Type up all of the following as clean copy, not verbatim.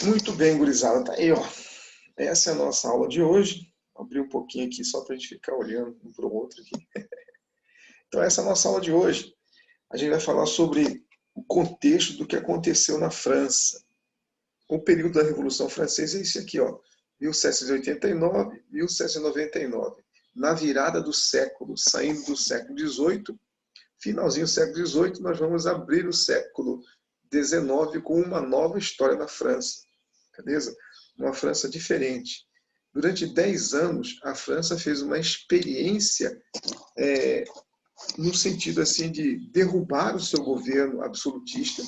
Muito bem, gurizada. Tá aí, ó. Essa é a nossa aula de hoje. Vou abrir um pouquinho aqui só para a gente ficar olhando um para o outro aqui. Então, essa é a nossa aula de hoje. A gente vai falar sobre o contexto do que aconteceu na França. O período da Revolução Francesa é esse aqui, ó. 1789, 1799. Na virada do século, saindo do século XVIII, finalzinho do século XVIII, nós vamos abrir o século XIX com uma nova história na França. Beleza? Uma França diferente. Durante 10 anos, a França fez uma experiência no sentido assim de derrubar o seu governo absolutista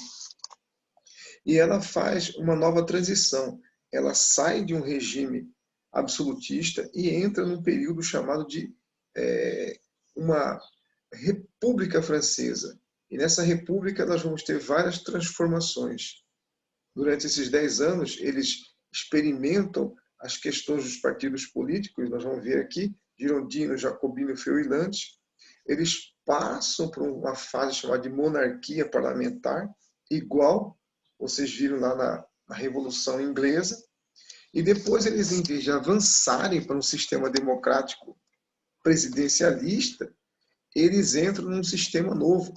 e ela faz uma nova transição. Ela sai de um regime absolutista e entra num período chamado de uma República Francesa. E nessa república nós vamos ter várias transformações. Durante esses 10 anos, eles experimentam as questões dos partidos políticos, nós vamos ver aqui, Girondino, Jacobino e Feuillante. Eles passam por uma fase chamada de monarquia parlamentar, igual vocês viram lá na Revolução Inglesa. E depois eles, em vez de avançarem para um sistema democrático presidencialista, eles entram num sistema novo,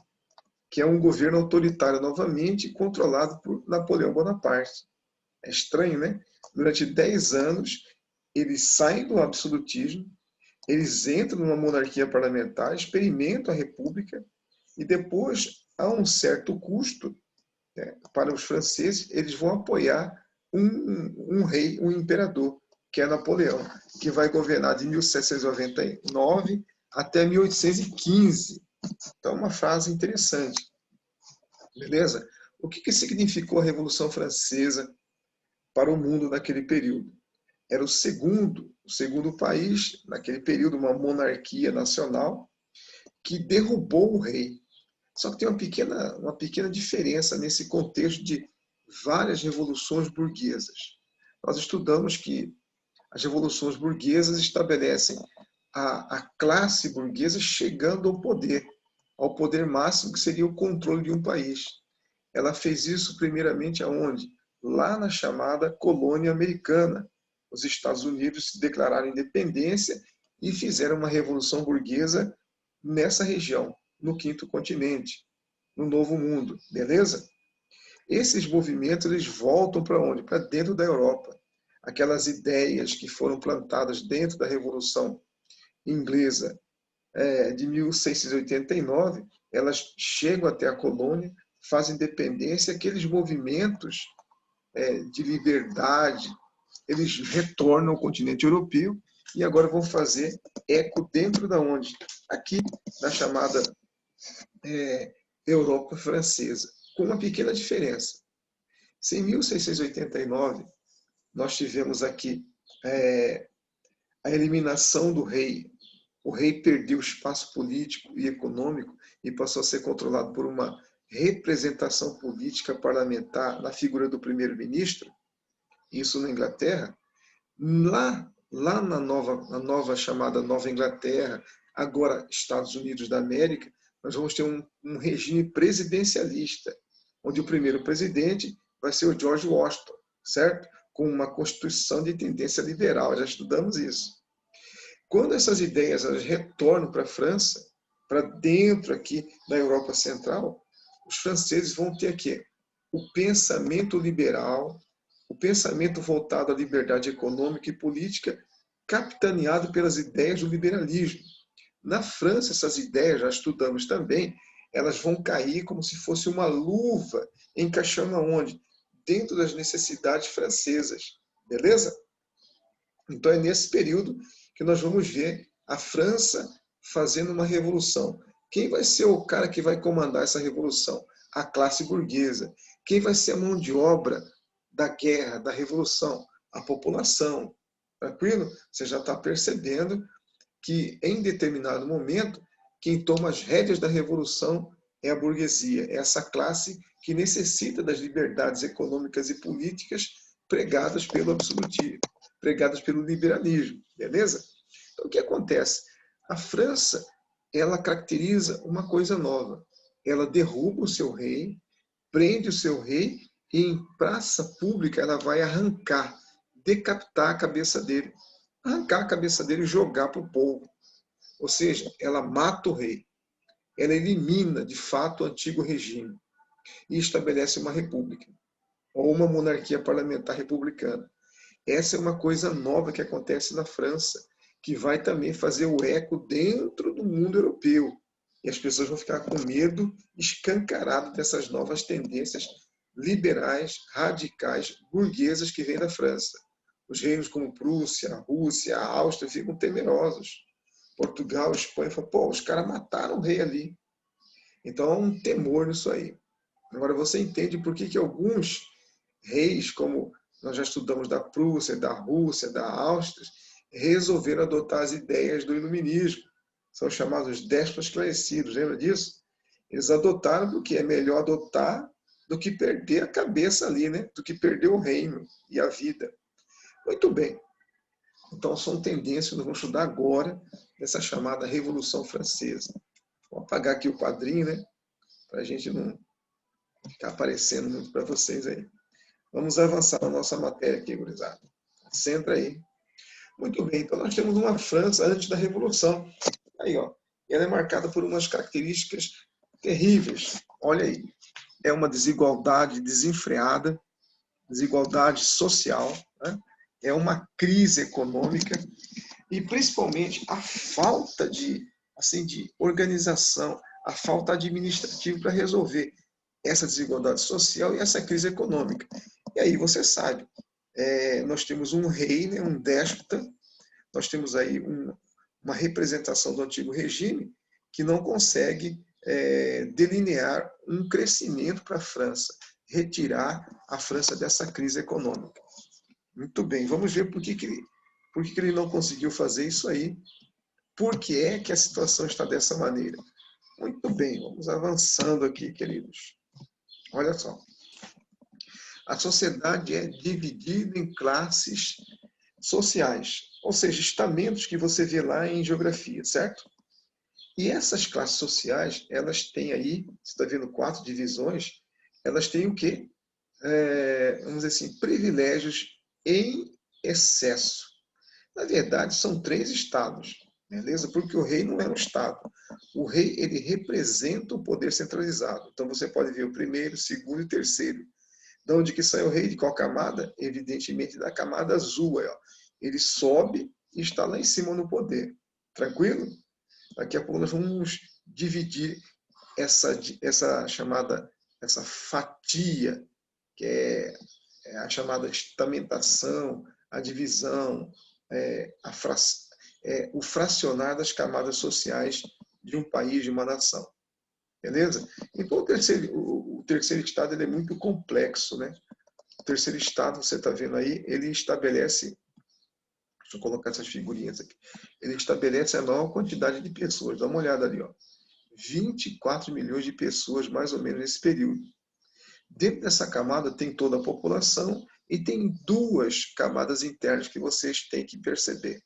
que é um governo autoritário novamente, controlado por Napoleão Bonaparte. É estranho, né? Durante 10 anos, eles saem do absolutismo, eles entram numa monarquia parlamentar, experimentam a república, e depois, a um certo custo, para os franceses, eles vão apoiar um rei, um imperador, que é Napoleão, que vai governar de 1799 até 1815. Então, uma frase interessante. Beleza? O que significou a Revolução Francesa para o mundo naquele período? Era o segundo país, naquele período, uma monarquia nacional, que derrubou o rei. Só que tem uma pequena diferença nesse contexto de várias revoluções burguesas. Nós estudamos que as revoluções burguesas estabelecem a classe burguesa chegando ao poder máximo, que seria o controle de um país. Ela fez isso primeiramente aonde? Lá na chamada colônia americana. Os Estados Unidos se declararam independência e fizeram uma revolução burguesa nessa região, no Quinto Continente, no Novo Mundo, beleza? Esses movimentos eles voltam para onde? Para dentro da Europa. Aquelas ideias que foram plantadas dentro da Revolução Inglesa de 1689, elas chegam até a colônia, fazem independência, aqueles movimentos de liberdade, eles retornam ao continente europeu e agora vão fazer eco dentro da onde? Aqui, na chamada Europa Francesa, com uma pequena diferença. Se em 1689 nós tivemos aqui a eliminação do rei, o rei perdeu o espaço político e econômico e passou a ser controlado por uma representação política parlamentar na figura do primeiro-ministro, isso na Inglaterra. Lá na nova chamada Nova Inglaterra, agora Estados Unidos da América, nós vamos ter um regime presidencialista, onde o primeiro presidente vai ser o George Washington, certo? Com uma constituição de tendência liberal, já estudamos isso. Quando essas ideias elas retornam para a França, para dentro aqui da Europa Central, os franceses vão ter aqui o pensamento liberal, o pensamento voltado à liberdade econômica e política, capitaneado pelas ideias do liberalismo. Na França, essas ideias, já estudamos também, elas vão cair como se fosse uma luva, encaixando aonde? Dentro das necessidades francesas. Beleza? Então é nesse período que nós vamos ver a França fazendo uma revolução. Quem vai ser o cara que vai comandar essa revolução? A classe burguesa. Quem vai ser a mão de obra da guerra, da revolução? A população. Tranquilo? Você já está percebendo que, em determinado momento, quem toma as rédeas da revolução é a burguesia, é essa classe que necessita das liberdades econômicas e políticas pregadas pelo absolutismo, pregadas pelo liberalismo, beleza? Então, o que acontece? A França, ela caracteriza uma coisa nova. Ela derruba o seu rei, prende o seu rei e em praça pública ela vai arrancar, decapitar a cabeça dele, arrancar a cabeça dele e jogar para o povo. Ou seja, ela mata o rei, ela elimina de fato o antigo regime e estabelece uma república, ou uma monarquia parlamentar republicana. Essa é uma coisa nova que acontece na França, que vai também fazer o eco dentro do mundo europeu. E as pessoas vão ficar com medo escancarado dessas novas tendências liberais, radicais, burguesas que vêm da França. Os reinos como Prússia, a Rússia, a Áustria ficam temerosos. Portugal, Espanha, falam, pô, os caras mataram o rei ali. Então há um temor nisso aí. Agora você entende por que alguns reis, como nós já estudamos da Prússia, da Rússia, da Áustria, resolveram adotar as ideias do iluminismo. São chamados déspotas esclarecidos, lembra disso? Eles adotaram porque é melhor adotar do que perder a cabeça ali, né? Do que perder o reino e a vida. Muito bem. Então são tendências que nós vamos estudar agora nessa chamada Revolução Francesa. Vou apagar aqui o quadrinho, né? Para a gente não ficar aparecendo muito para vocês aí. Vamos avançar na nossa matéria aqui, gurizada. Senta aí. Muito bem, então nós temos uma França antes da Revolução. Aí, ó. Ela é marcada por umas características terríveis. Olha aí. É uma desigualdade desenfreada, desigualdade social, né? É uma crise econômica e, principalmente, a falta de organização, a falta administrativa para resolver essa desigualdade social e essa crise econômica. E aí você sabe, nós temos um rei, né, um déspota, nós temos aí uma representação do antigo regime que não consegue delinear um crescimento para a França, retirar a França dessa crise econômica. Muito bem, vamos ver por que ele não conseguiu fazer isso aí, por que é que a situação está dessa maneira. Muito bem, vamos avançando aqui, queridos. Olha só. A sociedade é dividida em classes sociais, ou seja, estamentos que você vê lá em geografia, certo? E essas classes sociais, elas têm aí, você está vendo 4 divisões, elas têm o quê? Vamos dizer assim, privilégios em excesso. Na verdade, são 3 estados, beleza? Porque o rei não é um estado. O rei, ele representa o poder centralizado. Então, você pode ver o primeiro, segundo e terceiro. De onde que sai o rei? De qual camada? Evidentemente, da camada azul. Ó. Ele sobe e está lá em cima no poder. Tranquilo? Daqui a pouco nós vamos dividir essa chamada, essa fatia, que é a chamada estamentação, a divisão, o fracionar das camadas sociais de um país, de uma nação. Beleza? Então, o terceiro estado ele é muito complexo, né? O terceiro estado, você está vendo aí, ele estabelece, deixa eu colocar essas figurinhas aqui, ele estabelece a maior quantidade de pessoas. Dá uma olhada ali, ó. 24 milhões de pessoas, mais ou menos, nesse período. Dentro dessa camada tem toda a população e tem 2 camadas internas que vocês têm que perceber.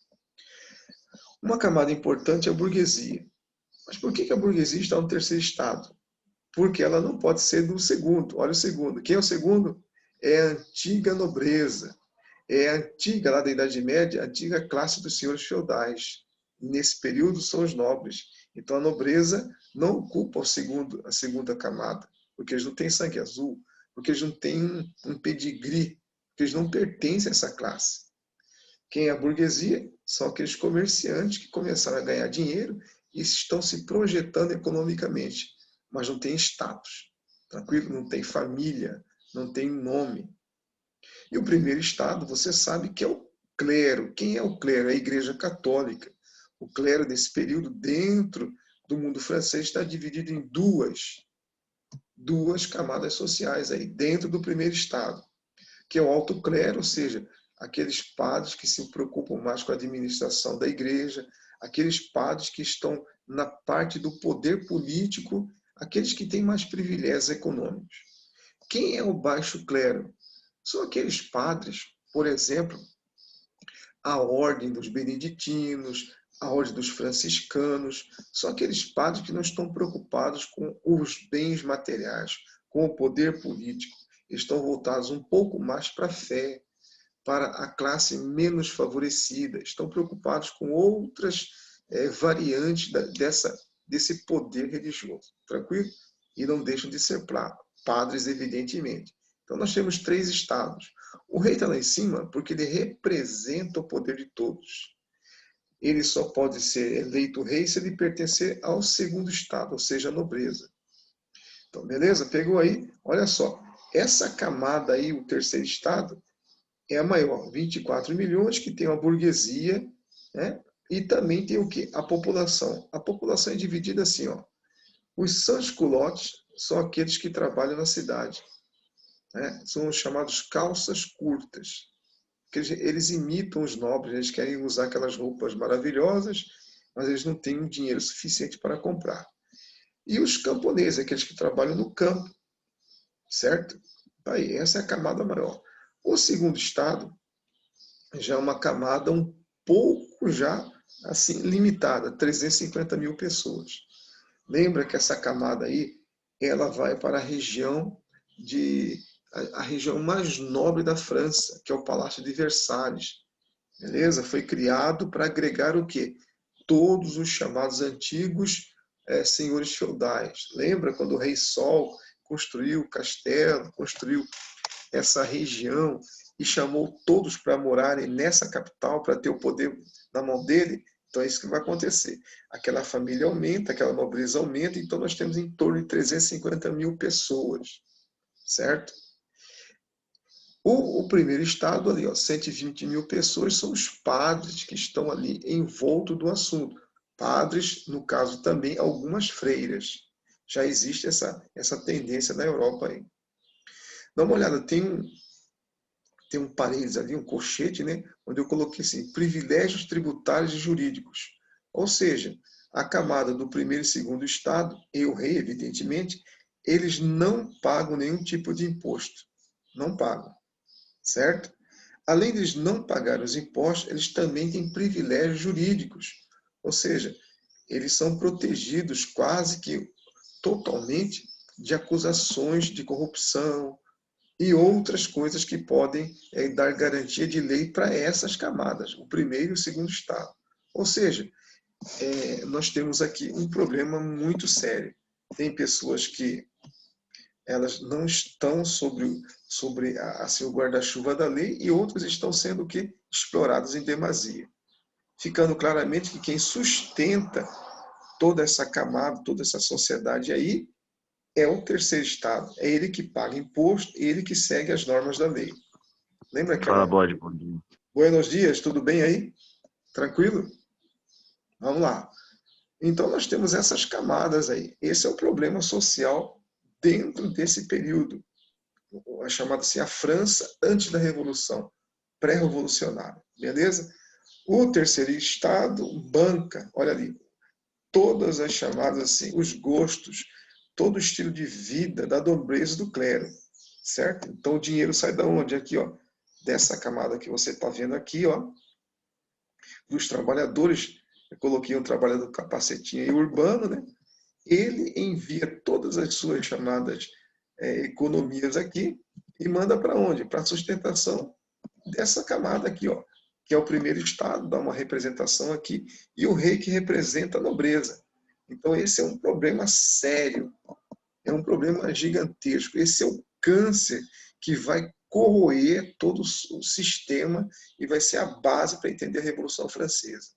Uma camada importante é a burguesia. Mas por que a burguesia está no terceiro estado? Porque ela não pode ser do segundo. Olha o segundo. Quem é o segundo? É a antiga nobreza. É a antiga, lá da Idade Média, a antiga classe dos senhores feudais. Nesse período são os nobres. Então a nobreza não ocupa a segunda camada, porque eles não têm sangue azul, porque eles não têm um pedigree, porque eles não pertencem a essa classe. Quem é a burguesia? São aqueles comerciantes que começaram a ganhar dinheiro e estão se projetando economicamente, mas não têm status, tranquilo? Não tem família, não tem nome. E o primeiro estado, você sabe que é o clero. Quem é o clero? É a Igreja Católica. O clero desse período, dentro do mundo francês, está dividido em duas camadas sociais aí, dentro do primeiro estado, que é o alto clero, ou seja, aqueles padres que se preocupam mais com a administração da igreja, aqueles padres que estão na parte do poder político, aqueles que têm mais privilégios econômicos. Quem é o baixo clero? São aqueles padres, por exemplo, a ordem dos beneditinos, a ordem dos franciscanos, são aqueles padres que não estão preocupados com os bens materiais, com o poder político. estão voltados um pouco mais para a fé, para a classe menos favorecida, estão preocupados com outras variantes desse poder religioso, tranquilo? E não deixam de ser padres, evidentemente. Então nós temos 3 estados. O rei está lá em cima porque ele representa o poder de todos. Ele só pode ser eleito rei se ele pertencer ao 2º estado, ou seja, a nobreza. Então, beleza? Pegou aí? Olha só. Essa camada aí, o 3º estado, é a maior, 24 milhões, que tem uma burguesia, né? E também tem o quê? A população. A população é dividida assim, ó. Os sans-culottes são aqueles que trabalham na cidade, né? São os chamados calças curtas. Eles imitam os nobres, eles querem usar aquelas roupas maravilhosas, mas eles não têm dinheiro suficiente para comprar. E os camponeses, aqueles que trabalham no campo, certo? Aí, essa é a camada maior. O 2º estado já é uma camada um pouco já assim limitada, 350 mil pessoas. Lembra que essa camada aí, ela vai para a região mais nobre da França, que é o Palácio de Versalhes. Beleza? Foi criado para agregar o quê? Todos os chamados antigos senhores feudais. Lembra quando o rei Sol construiu o castelo, construiu essa região e chamou todos para morarem nessa capital, para ter o poder na mão dele? Então é isso que vai acontecer. Aquela família aumenta, aquela nobreza aumenta, então nós temos em torno de 350 mil pessoas, certo? O 1º estado ali, ó, 120 mil pessoas, são os padres que estão ali envolto do assunto. Padres, no caso também, algumas freiras. Já existe essa tendência na Europa aí. Dá uma olhada, tem um parênteses ali, um colchete, né, onde eu coloquei assim, privilégios tributários e jurídicos. Ou seja, a camada do 1º e 2º estado, e o rei, evidentemente, eles não pagam nenhum tipo de imposto. Não pagam. Certo? Além de eles não pagarem os impostos, eles também têm privilégios jurídicos. Ou seja, eles são protegidos quase que totalmente de acusações de corrupção e outras coisas que podem dar garantia de lei para essas camadas, o 1º e o 2º estado. Ou seja, nós temos aqui um problema muito sério. Tem pessoas que elas não estão sobre assim, o guarda-chuva da lei e outras estão sendo o quê? Exploradas em demasia. Ficando claramente que quem sustenta toda essa camada, toda essa sociedade aí, é o 3º estado. É ele que paga imposto, ele que segue as normas da lei. Lembra aquela... Fala, Bode, bom dia. Buenos dias, tudo bem aí? Tranquilo? Vamos lá. Então nós temos essas camadas aí. Esse é o problema social dentro desse período. É chamada assim a França antes da Revolução, pré-revolucionária, beleza? O 3º estado banca, olha ali, todas as chamadas assim, os gostos, todo o estilo de vida da nobreza do clero, certo? Então o dinheiro sai da onde? Aqui, ó, dessa camada que você está vendo aqui, ó, dos trabalhadores. Eu coloquei um trabalhador capacetinho aí, urbano, né? Ele envia todas as suas chamadas economias aqui e manda para onde? Para a sustentação dessa camada aqui, ó, que é o 1º estado, dá uma representação aqui, e o rei que representa a nobreza. Então esse é um problema sério, é um problema gigantesco. Esse é o câncer que vai corroer todo o sistema e vai ser a base para entender a Revolução Francesa.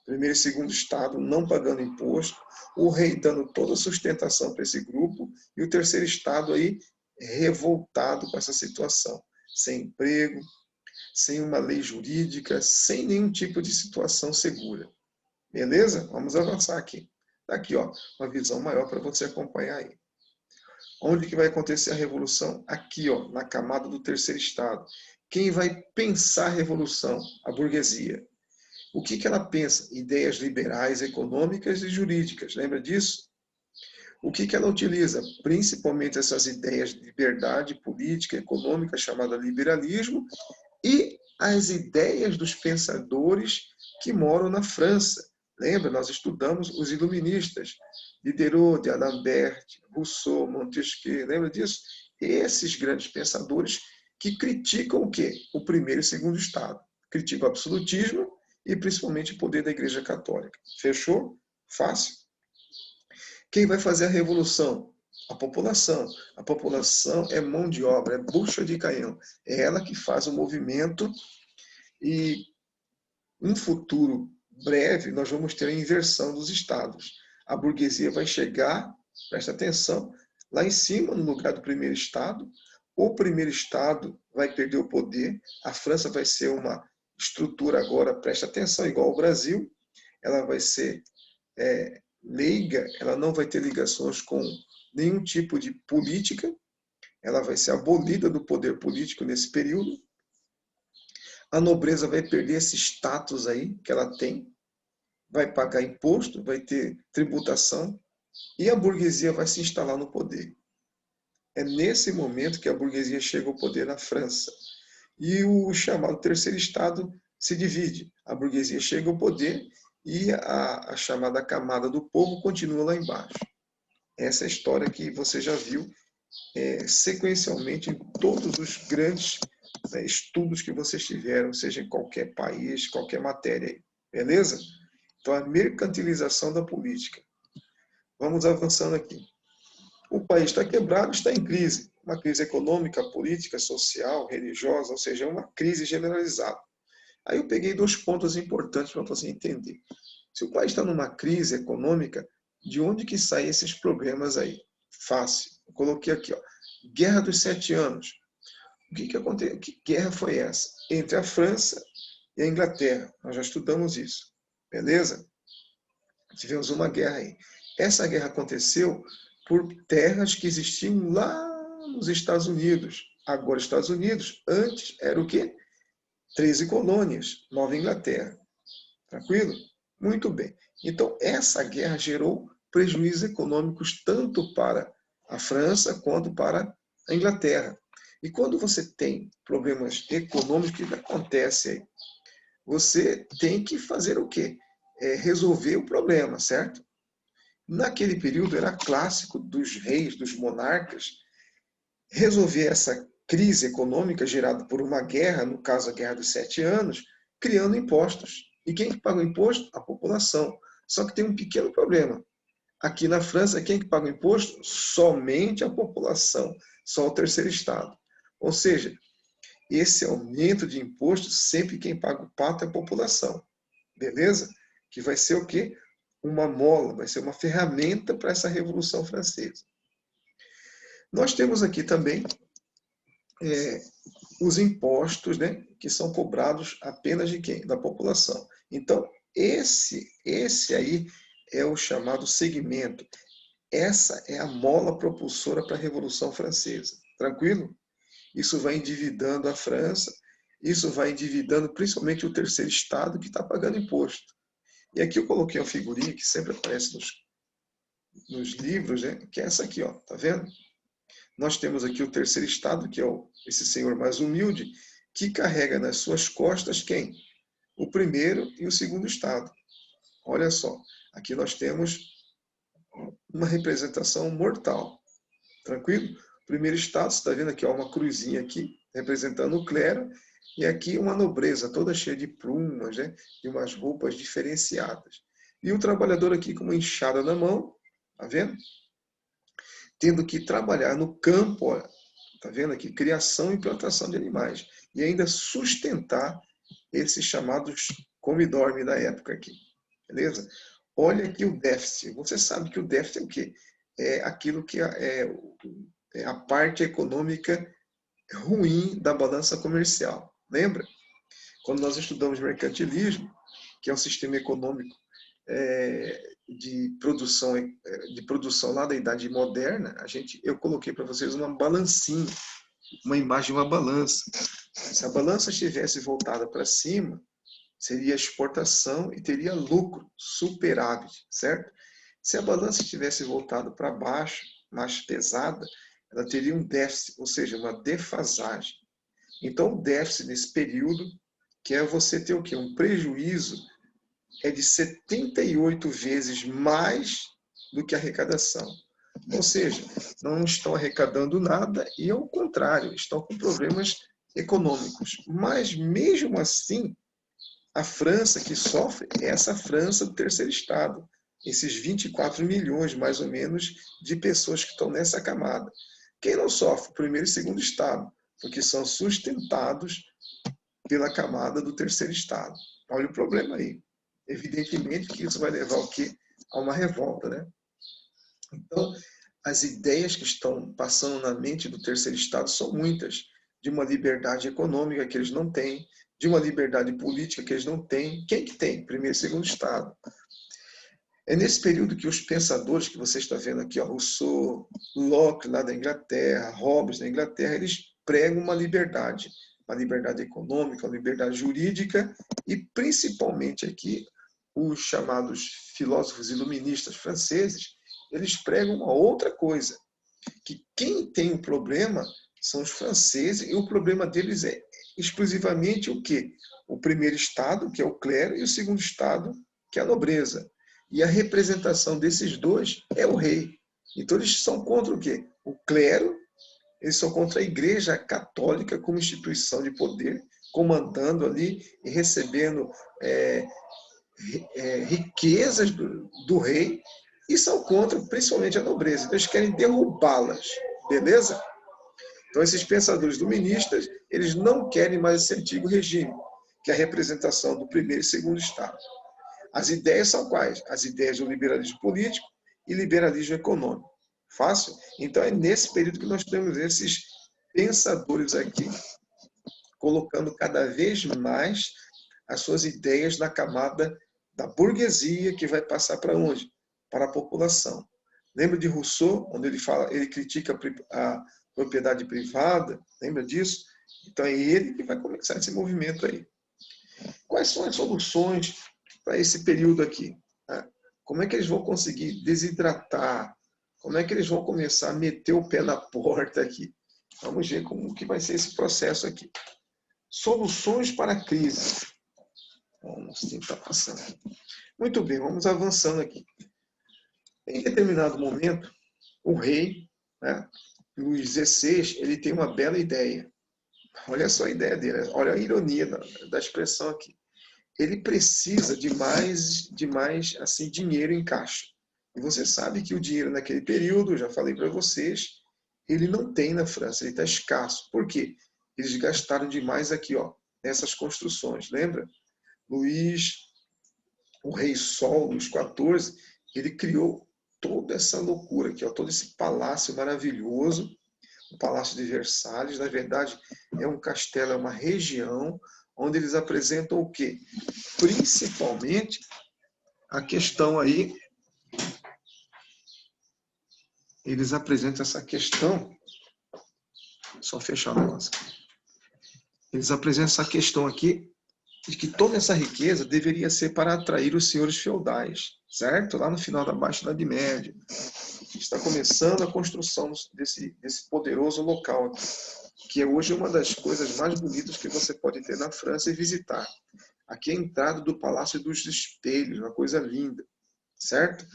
1º e 2º estado não pagando imposto, o rei dando toda a sustentação para esse grupo, e o 3º estado aí revoltado com essa situação, sem emprego, sem uma lei jurídica, sem nenhum tipo de situação segura. Beleza? Vamos avançar aqui. Aqui, ó, uma visão maior para você acompanhar aí. Onde que vai acontecer a revolução? Aqui, ó, na camada do 3º estado. Quem vai pensar a revolução? A burguesia. O que ela pensa? Ideias liberais, econômicas e jurídicas. Lembra disso? O que ela utiliza? Principalmente essas ideias de liberdade política, econômica, chamada liberalismo, e as ideias dos pensadores que moram na França. Lembra? Nós estudamos os iluministas. Diderot, D'Alembert, Rousseau, Montesquieu. Lembra disso? esses grandes pensadores que criticam o quê? O primeiro e segundo Estado. Criticam o absolutismo e principalmente o poder da Igreja Católica. Fechou? Fácil. Quem vai fazer a revolução? A população. A população é mão de obra, é bucha de canhão. É ela que faz o movimento e em um futuro breve nós vamos ter a inversão dos estados. A burguesia vai chegar, presta atenção, lá em cima, no lugar do primeiro estado. O primeiro estado vai perder o poder. A França vai ser uma estrutura agora, presta atenção, igual ao Brasil. Ela vai ser leiga, ela não vai ter ligações com nenhum tipo de política, ela vai ser abolida do poder político nesse período. A nobreza vai perder esse status aí que ela tem, vai pagar imposto, vai ter tributação, e a burguesia vai se instalar no poder. É nesse momento que a burguesia chega ao poder na França. E o chamado terceiro estado se divide. A burguesia chega ao poder e a chamada camada do povo continua lá embaixo. Essa é a história que você já viu sequencialmente em todos os grandes estudos que vocês tiveram, seja em qualquer país, qualquer matéria aí. Beleza? Então, a mercantilização da política. Vamos avançando aqui. O país está quebrado, está em crise. Uma crise econômica, política, social, religiosa, ou seja, uma crise generalizada. Aí eu peguei 2 pontos importantes para você entender. Se o país está numa crise econômica, de onde que saem esses problemas aí? Fácil. Eu coloquei aqui, ó, Guerra dos 7 Anos. O que aconteceu? Que guerra foi essa? Entre a França e a Inglaterra. Nós já estudamos isso. Beleza? Tivemos uma guerra aí. Essa guerra aconteceu por terras que existiam lá nos Estados Unidos. Agora, Estados Unidos, antes era o quê? 13 colônias, Nova Inglaterra. Tranquilo? Muito bem. Então, essa guerra gerou prejuízos econômicos tanto para a França quanto para a Inglaterra. E quando você tem problemas econômicos, o que acontece aí? Você tem que fazer o quê? Resolver o problema, certo? Naquele período era clássico dos reis, dos monarcas, resolver essa crise econômica gerada por uma guerra, no caso a Guerra dos 7 Anos, criando impostos. E quem que paga o imposto? A população. Só que tem um pequeno problema. Aqui na França, quem que paga o imposto? Somente a população, só o terceiro estado. Ou seja, esse aumento de imposto, sempre quem paga o pato é a população. Beleza? Que vai ser o quê? Uma mola, vai ser uma ferramenta para essa Revolução Francesa. Nós temos aqui também os impostos, né, que são cobrados apenas de quem? Da população. Então, esse aí é o chamado segmento. Essa é a mola propulsora para a Revolução Francesa. Tranquilo? Isso vai endividando a França, isso vai endividando principalmente o terceiro estado que está pagando imposto. E aqui eu coloquei uma figurinha que sempre aparece nos livros, né? Que é essa aqui, ó, tá vendo? Nós temos aqui o terceiro estado, que é esse senhor mais humilde, que carrega nas suas costas quem? O primeiro e o segundo estado. Olha só, aqui nós temos uma representação mortal. Tranquilo? Primeiro estado, você está vendo aqui, ó, uma cruzinha aqui, representando o clero, e aqui uma nobreza toda cheia de plumas, né? E umas roupas diferenciadas. E o trabalhador aqui com uma enxada na mão, tá vendo? Tendo que trabalhar no campo, olha, tá vendo aqui? Criação e plantação de animais. E ainda sustentar esses chamados come-dorme da época aqui. Beleza? Olha aqui o déficit. Você sabe que o déficit é o quê? É aquilo que é a parte econômica ruim da balança comercial. Lembra? Quando nós estudamos mercantilismo, que é um sistema econômico de produção lá da Idade Moderna, eu coloquei para vocês uma balancinha, uma imagem de uma balança. Se a balança estivesse voltada para cima, seria exportação e teria lucro, superávit, certo? Se a balança estivesse voltada para baixo, mais pesada, ela teria um déficit, ou seja, uma defasagem. Então, o déficit nesse período, que é você ter o quê? Um prejuízo de 78 vezes mais do que a arrecadação. Ou seja, não estão arrecadando nada e, ao contrário, estão com problemas econômicos. Mas, mesmo assim, a França que sofre é essa França do terceiro estado. Esses 24 milhões, mais ou menos, de pessoas que estão nessa camada. Quem não sofre? O primeiro e segundo estado, porque são sustentados pela camada do terceiro estado. Olha o problema aí. Evidentemente que isso vai levar ao quê? A uma revolta, né? Então, as ideias que estão passando na mente do terceiro estado são muitas. De uma liberdade econômica que eles não têm, de uma liberdade política que eles não têm. Quem que tem? Primeiro e segundo estado. É nesse período que os pensadores que você está vendo aqui, ó, Rousseau, Locke lá da Inglaterra, Hobbes da Inglaterra, eles pregam uma liberdade econômica, uma liberdade jurídica e principalmente aqui os chamados filósofos iluministas franceses, eles pregam uma outra coisa, que quem tem o problema são os franceses e o problema deles é exclusivamente o quê? O primeiro estado, que é o clero, e o segundo estado, que é a nobreza. E a representação desses dois é o rei. Então eles são contra o quê? O clero, eles são contra a Igreja Católica como instituição de poder, comandando ali e recebendo riquezas do rei, e são contra principalmente a nobreza. Então eles querem derrubá-las, beleza? Então esses pensadores iluministas, eles não querem mais esse antigo regime, que é a representação do primeiro e segundo estado. As ideias são quais? As ideias do liberalismo político e liberalismo econômico. Fácil? Então é nesse período que nós temos esses pensadores aqui, colocando cada vez mais as suas ideias na camada da burguesia, que vai passar para onde? Para a população. Lembra de Rousseau, onde ele critica a propriedade privada? Lembra disso? Então é ele que vai começar esse movimento aí. Quais são as soluções para esse período aqui? Como é que eles vão conseguir desidratar? Como é que eles vão começar a meter o pé na porta aqui? Vamos ver como que vai ser esse processo aqui. Soluções para a crise. Nosso tempo está passando. Muito bem, vamos avançando aqui. Em determinado momento, o rei, né, Luís XVI, ele tem uma bela ideia. Olha só a ideia dele, olha a ironia da expressão aqui. Ele precisa de mais assim, dinheiro em caixa. E você sabe que o dinheiro naquele período, eu já falei para vocês, ele não tem na França, ele está escasso. Por quê? Eles gastaram demais aqui, ó, nessas construções, lembra? O rei Sol, Luís XIV, ele criou toda essa loucura aqui, ó, todo esse palácio maravilhoso, o Palácio de Versalhes. Na verdade, é um castelo, é uma região onde eles apresentam o quê? Principalmente a questão aí, eles apresentam essa questão, só fechar o negócio. Eles apresentam essa questão aqui de que toda essa riqueza deveria ser para atrair os senhores feudais, certo? Lá no final da Baixa Idade Média. Está começando a construção desse poderoso local aqui, que é hoje uma das coisas mais bonitas que você pode ter na França e visitar. Aqui é a entrada do Palácio dos Espelhos, uma coisa linda, certo?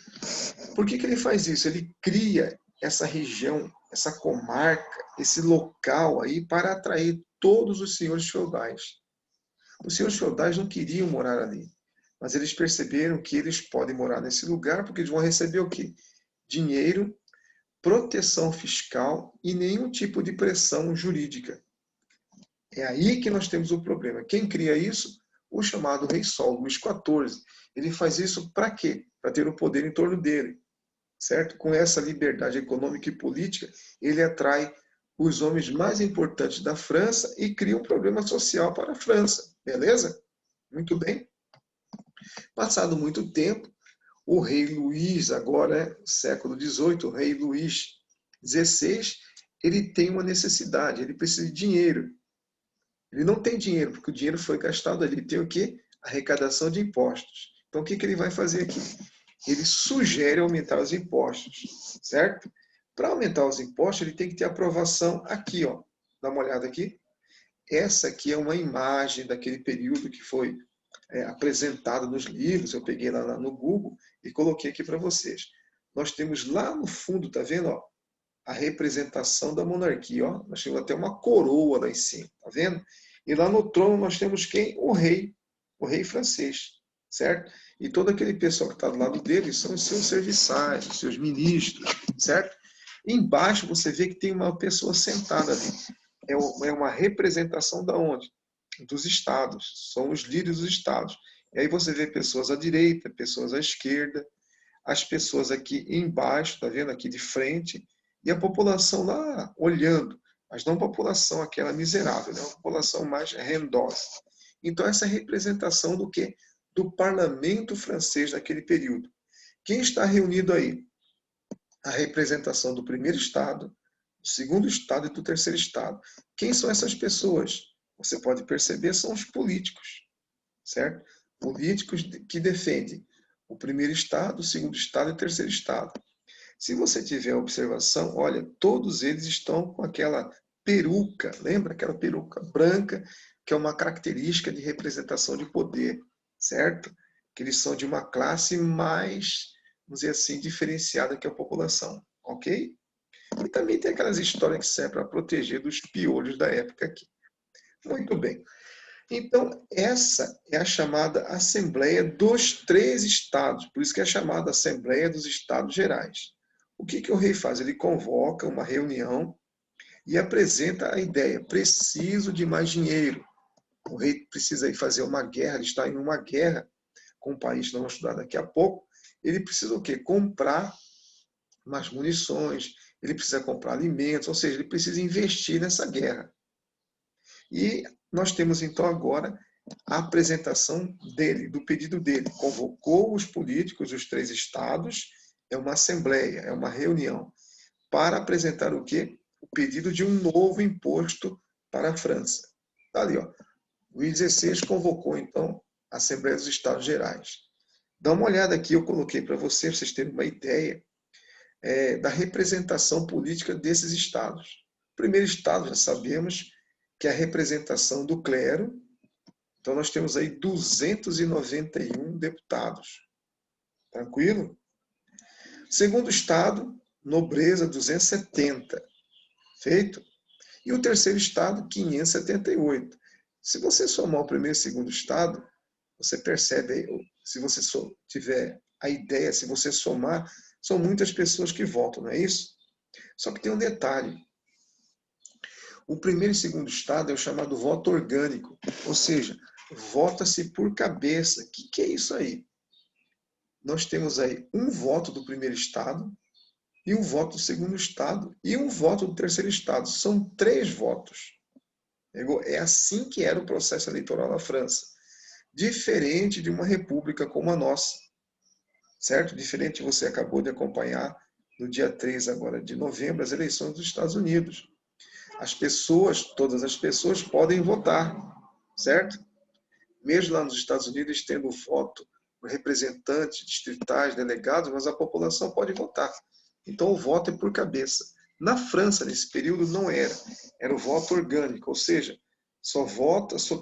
Por que ele faz isso? Ele cria essa região, essa comarca, esse local aí para atrair todos os senhores feudais. Os senhores feudais não queriam morar ali, mas eles perceberam que eles podem morar nesse lugar porque eles vão receber o quê? Dinheiro, proteção fiscal e nenhum tipo de pressão jurídica. É aí que nós temos o problema. Quem cria isso? O chamado Rei Sol, Luís XIV. Ele faz isso para quê? Para ter o poder em torno dele, certo? Com essa liberdade econômica e política, ele atrai os homens mais importantes da França e cria um problema social para a França. Beleza? Muito bem. Passado muito tempo, o rei Luís, agora século XVIII, o rei Luís XVI, ele tem uma necessidade, ele precisa de dinheiro. Ele não tem dinheiro, porque o dinheiro foi gastado ali. Ele tem o quê? Arrecadação de impostos. Então, o que ele vai fazer aqui? Ele sugere aumentar os impostos, certo? Para aumentar os impostos, ele tem que ter aprovação aqui, ó. Dá uma olhada aqui. Essa aqui é uma imagem daquele período que foi apresentada nos livros. Eu peguei lá no Google e coloquei aqui para vocês. nós temos lá no fundo, tá vendo? Ó, a representação da monarquia. Ó. Nós temos até uma coroa lá em cima, tá vendo? E lá no trono nós temos quem? O rei francês, certo? E todo aquele pessoal que está do lado dele são os seus serviçais, os seus ministros, certo? E embaixo você vê que tem uma pessoa sentada ali. É uma representação da onde? Dos estados. São os líderes dos estados. E aí você vê pessoas à direita, pessoas à esquerda, as pessoas aqui embaixo, tá vendo? Aqui de frente, e a população lá olhando, mas não a população aquela miserável, né? Uma população mais rendosa. Então essa é a representação do quê? Do parlamento francês naquele período. Quem está reunido aí? A representação do primeiro estado, do segundo estado e do terceiro estado. Quem são essas pessoas? Você pode perceber, são os políticos, certo? Políticos que defendem o primeiro estado, o segundo estado e o terceiro estado. Se você tiver observação, olha, todos eles estão com aquela peruca, lembra aquela peruca branca, que é uma característica de representação de poder, certo? Que eles são de uma classe mais, vamos dizer assim, diferenciada que a população, ok? E também tem aquelas histórias que servem para proteger dos piolhos da época aqui. Muito bem. Então, essa é a chamada Assembleia dos Três Estados, por isso que é chamada Assembleia dos Estados Gerais. O que o rei faz? Ele convoca uma reunião e apresenta a ideia, preciso de mais dinheiro. O rei precisa ir fazer uma guerra, ele está em uma guerra com um país que nós vamos estudar daqui a pouco, ele precisa o quê? Comprar mais munições, ele precisa comprar alimentos, ou seja, ele precisa investir nessa guerra. E nós temos então agora a apresentação dele, do pedido dele. Convocou os políticos dos três estados, é uma assembleia, é uma reunião, para apresentar o quê? O pedido de um novo imposto para a França. Está ali, ó. Luís XVI convocou então a Assembleia dos Estados Gerais. Dá uma olhada aqui, eu coloquei para vocês terem uma ideia da representação política desses estados. O primeiro estado, já sabemos, que é a representação do clero. Então, nós temos aí 291 deputados. Tranquilo? Segundo estado, nobreza, 270. Feito? E o terceiro estado, 578. Se você somar o primeiro e o segundo estado, você percebe aí, se você tiver a ideia, se você somar, são muitas pessoas que votam, não é isso? Só que tem um detalhe. O primeiro e segundo estado é o chamado voto orgânico, ou seja, vota-se por cabeça. O que é isso aí? Nós temos aí um voto do primeiro estado, e um voto do segundo estado, e um voto do terceiro estado. São 3 votos. É assim que era o processo eleitoral na França. Diferente de uma república como a nossa. Certo? Diferente, você acabou de acompanhar no dia 3 agora de novembro, as eleições dos Estados Unidos. As pessoas, todas as pessoas podem votar, certo? Mesmo lá nos Estados Unidos, tendo voto, representantes distritais, delegados, mas a população pode votar. Então, o voto é por cabeça. Na França, nesse período, não era. Era o voto orgânico, ou seja, só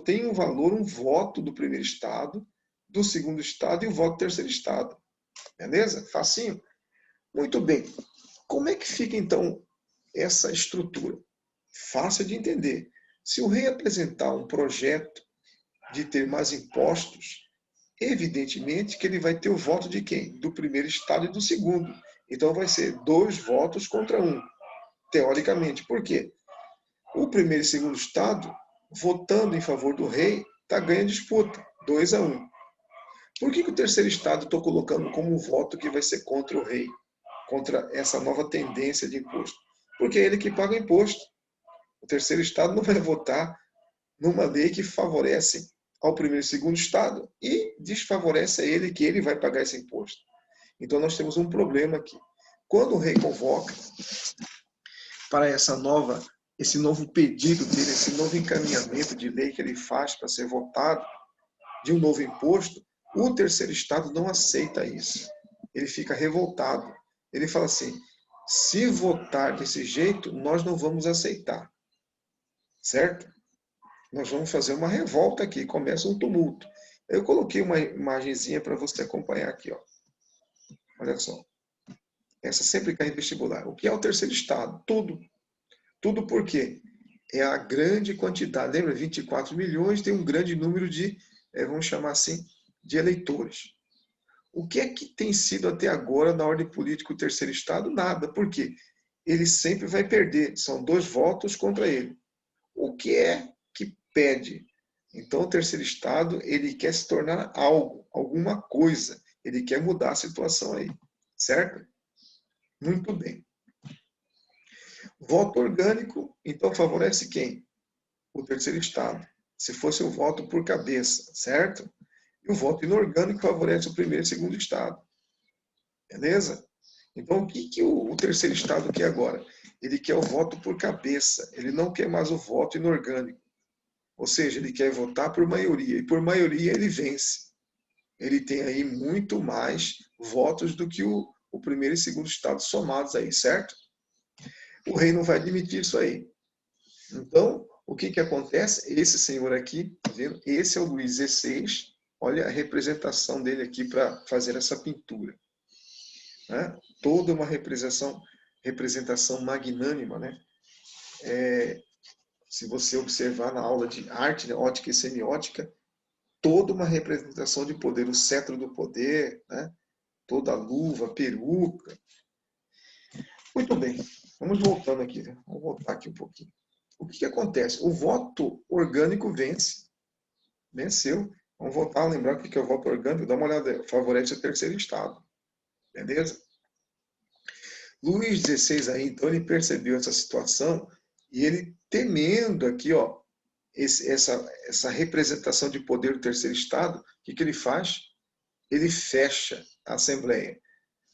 tem um valor um voto do primeiro estado, do segundo estado e o voto do terceiro estado. Beleza? Facinho? Muito bem. Como é que fica, então, essa estrutura? Fácil de entender. Se o rei apresentar um projeto de ter mais impostos, evidentemente que ele vai ter o voto de quem? Do primeiro estado e do segundo. Então vai ser 2 votos contra 1, teoricamente. Por quê? O primeiro e segundo estado, votando em favor do rei, está ganhando a disputa, 2-1. Por que o terceiro estado estou colocando como um voto que vai ser contra o rei? Contra essa nova tendência de imposto? Porque é ele que paga o imposto. O terceiro estado não vai votar numa lei que favorece ao primeiro e segundo estado e desfavorece a ele, que ele vai pagar esse imposto. Então nós temos um problema aqui. Quando o rei convoca para esse novo pedido dele, esse novo encaminhamento de lei que ele faz para ser votado, de um novo imposto, o terceiro estado não aceita isso. Ele fica revoltado. Ele fala assim, se votar desse jeito, nós não vamos aceitar. Certo? Nós vamos fazer uma revolta aqui, começa um tumulto. Eu coloquei uma imagenzinha para você acompanhar aqui, ó. Olha só. Essa sempre cai em vestibular. O que é o terceiro estado? Tudo. Tudo por quê? É a grande quantidade. Lembra? 24 milhões tem um grande número de, vamos chamar assim, de eleitores. O que é que tem sido até agora na ordem política o terceiro estado? Nada. Por quê? Ele sempre vai perder. São 2 votos contra ele. O que é que pede? Então, o terceiro estado, ele quer se tornar algo, alguma coisa. Ele quer mudar a situação aí. Certo? Muito bem. Voto orgânico, então, favorece quem? O terceiro estado. Se fosse o voto por cabeça, certo? E o voto inorgânico favorece o primeiro e segundo estado. Beleza? Então, o que o terceiro estado quer agora? Ele quer o voto por cabeça. Ele não quer mais o voto inorgânico. Ou seja, ele quer votar por maioria. E por maioria ele vence. Ele tem aí muito mais votos do que o primeiro e segundo estado somados aí, certo? O rei não vai admitir isso aí. Então, o que acontece? Esse senhor aqui, tá vendo? Esse é o Luís XVI. Olha a representação dele aqui para fazer essa pintura. Né? Toda uma representação magnânima, né? Se você observar na aula de arte, né, ótica e semiótica, toda uma representação de poder, o cetro do poder, né? Toda a luva, a peruca. Muito bem, vamos voltando aqui, né? Vamos voltar aqui um pouquinho. O que acontece? O voto orgânico vence. Venceu. Vamos voltar a lembrar o que é o voto orgânico. Dá uma olhada, favorece o terceiro estado. Beleza? Luís XVI aí, então, ele percebeu essa situação e ele temendo aqui, ó, essa representação de poder do terceiro estado, o que ele faz? Ele fecha a Assembleia.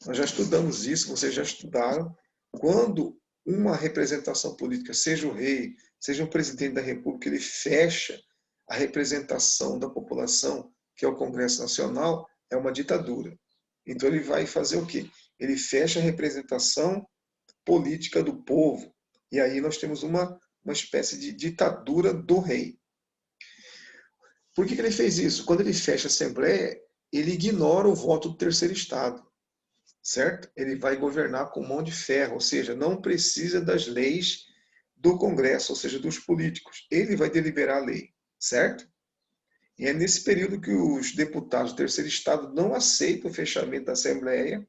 Nós já estudamos isso, vocês já estudaram. Quando uma representação política, seja o rei, seja o presidente da República, ele fecha a representação da população, que é o Congresso Nacional, é uma ditadura. Então ele vai fazer o quê? Ele fecha a representação política do povo. E aí nós temos uma espécie de ditadura do rei. Por que ele fez isso? Quando ele fecha a Assembleia, ele ignora o voto do terceiro estado. Certo? Ele vai governar com mão de ferro, ou seja, não precisa das leis do Congresso, ou seja, dos políticos. Ele vai deliberar a lei, certo? E é nesse período que os deputados do terceiro estado não aceitam o fechamento da Assembleia,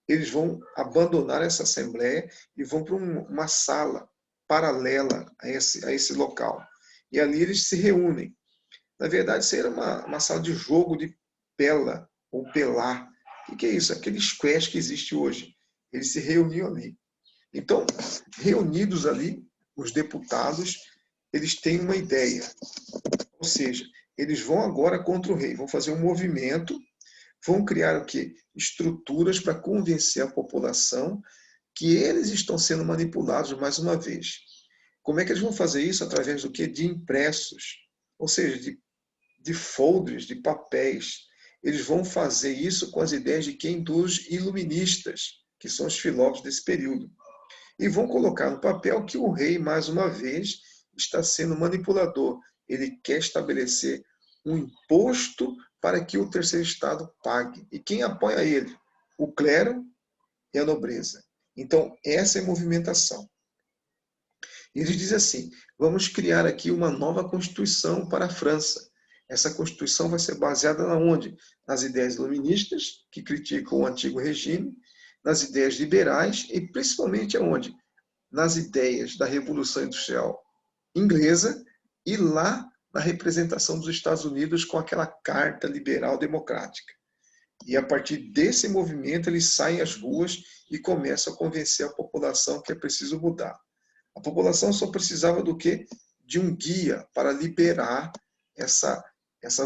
eles vão abandonar essa Assembleia e vão para uma sala paralela a esse local. E ali eles se reúnem. Na verdade, isso era uma sala de jogo de pela ou pelar. O que é isso? Aquele squash que existe hoje. Eles se reuniam ali. Então, reunidos ali, os deputados, eles têm uma ideia. Ou seja, eles vão agora contra o rei, vão fazer um movimento, vão criar o quê? Estruturas para convencer a população que eles estão sendo manipulados mais uma vez. Como é que eles vão fazer isso? Através do quê? De impressos. Ou seja, de folders, de papéis. Eles vão fazer isso com as ideias de quem? Dos iluministas, que são os filósofos desse período. E vão colocar no papel que o rei, mais uma vez, está sendo manipulador. Ele quer estabelecer um imposto para que o terceiro estado pague. E quem apoia ele? O clero e a nobreza. Então, essa é a movimentação. Eles dizem assim, vamos criar aqui uma nova constituição para a França. Essa Constituição vai ser baseada na onde? Nas ideias iluministas, que criticam o antigo regime, nas ideias liberais e principalmente aonde? Nas ideias da Revolução Industrial Inglesa e lá na representação dos Estados Unidos com aquela Carta Liberal Democrática. E a partir desse movimento eles saem às ruas e começam a convencer a população que é preciso mudar. A população só precisava do quê? De um guia para liberar essa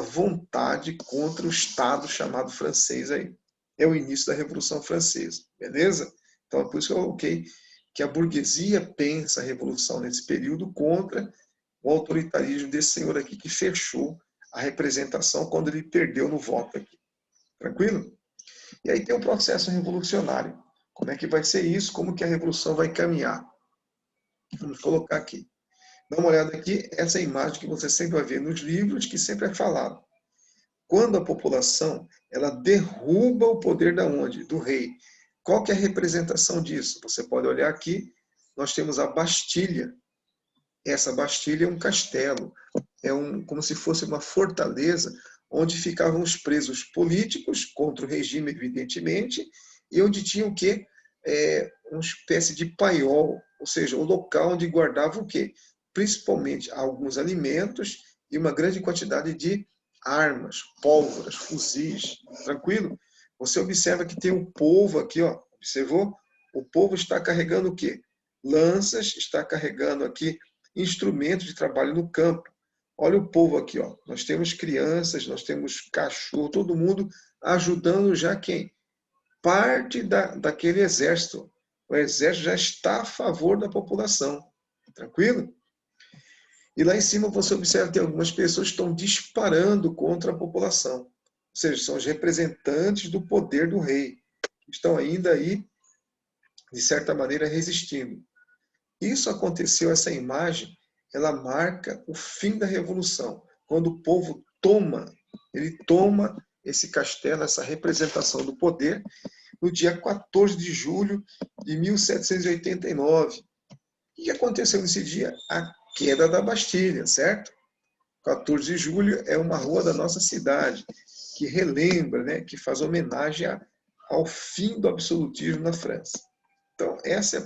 vontade contra o Estado chamado francês aí. É o início da Revolução Francesa, beleza? Então é por isso que eu coloquei que a burguesia pensa a revolução nesse período contra o autoritarismo desse senhor aqui que fechou a representação quando ele perdeu no voto aqui. Tranquilo? E aí tem um processo revolucionário. Como é que vai ser isso? Como que a revolução vai caminhar? Vamos colocar aqui. Dá uma olhada aqui, essa imagem que você sempre vai ver nos livros, que sempre é falado. Quando a população ela derruba o poder da onde? Do rei. Qual que é a representação disso? Você pode olhar aqui, nós temos a Bastilha. Essa Bastilha é um castelo, como se fosse uma fortaleza onde ficavam os presos políticos contra o regime, evidentemente, e onde tinha o quê? Uma espécie de paiol, ou seja, o local onde guardava o quê? Principalmente alguns alimentos e uma grande quantidade de armas, pólvoras, fuzis, tranquilo? Você observa que tem um povo aqui, ó, observou? O povo está carregando o quê? Lanças, está carregando aqui instrumentos de trabalho no campo. Olha o povo aqui, ó. Nós temos crianças, nós temos cachorro, todo mundo ajudando já quem? Parte daquele exército. O exército já está a favor da população. Tranquilo? E lá em cima você observa que algumas pessoas estão disparando contra a população. Ou seja, são os representantes do poder do rei. Que estão ainda aí, de certa maneira, resistindo. Isso aconteceu, essa imagem, ela marca o fim da Revolução. Quando o povo ele toma esse castelo, essa representação do poder, no dia 14 de julho de 1789. O que aconteceu nesse dia? A queda da Bastilha, certo? 14 de julho é uma rua da nossa cidade, que relembra, né, que faz homenagem ao fim do absolutismo na França. Então, essa é a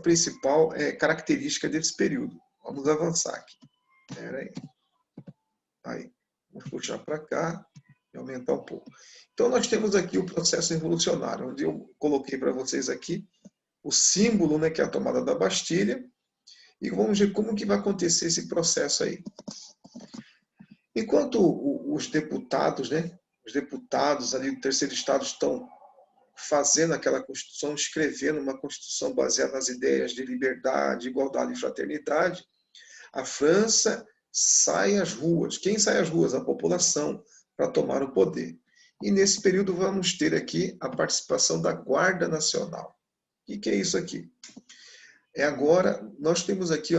principal característica desse período. Vamos avançar aqui. Espera aí. Aí. Vamos puxar para cá e aumentar um pouco. Então, nós temos aqui o processo revolucionário, onde eu coloquei para vocês aqui o símbolo, né, que é a tomada da Bastilha. E vamos ver como que vai acontecer esse processo aí. Enquanto os deputados, né, os deputados ali do terceiro estado estão fazendo aquela Constituição, escrevendo uma Constituição baseada nas ideias de liberdade, igualdade e fraternidade, a França sai às ruas. Quem sai às ruas? A população, para tomar o poder. E nesse período vamos ter aqui a participação da Guarda Nacional. O que é isso aqui? Agora, nós temos aqui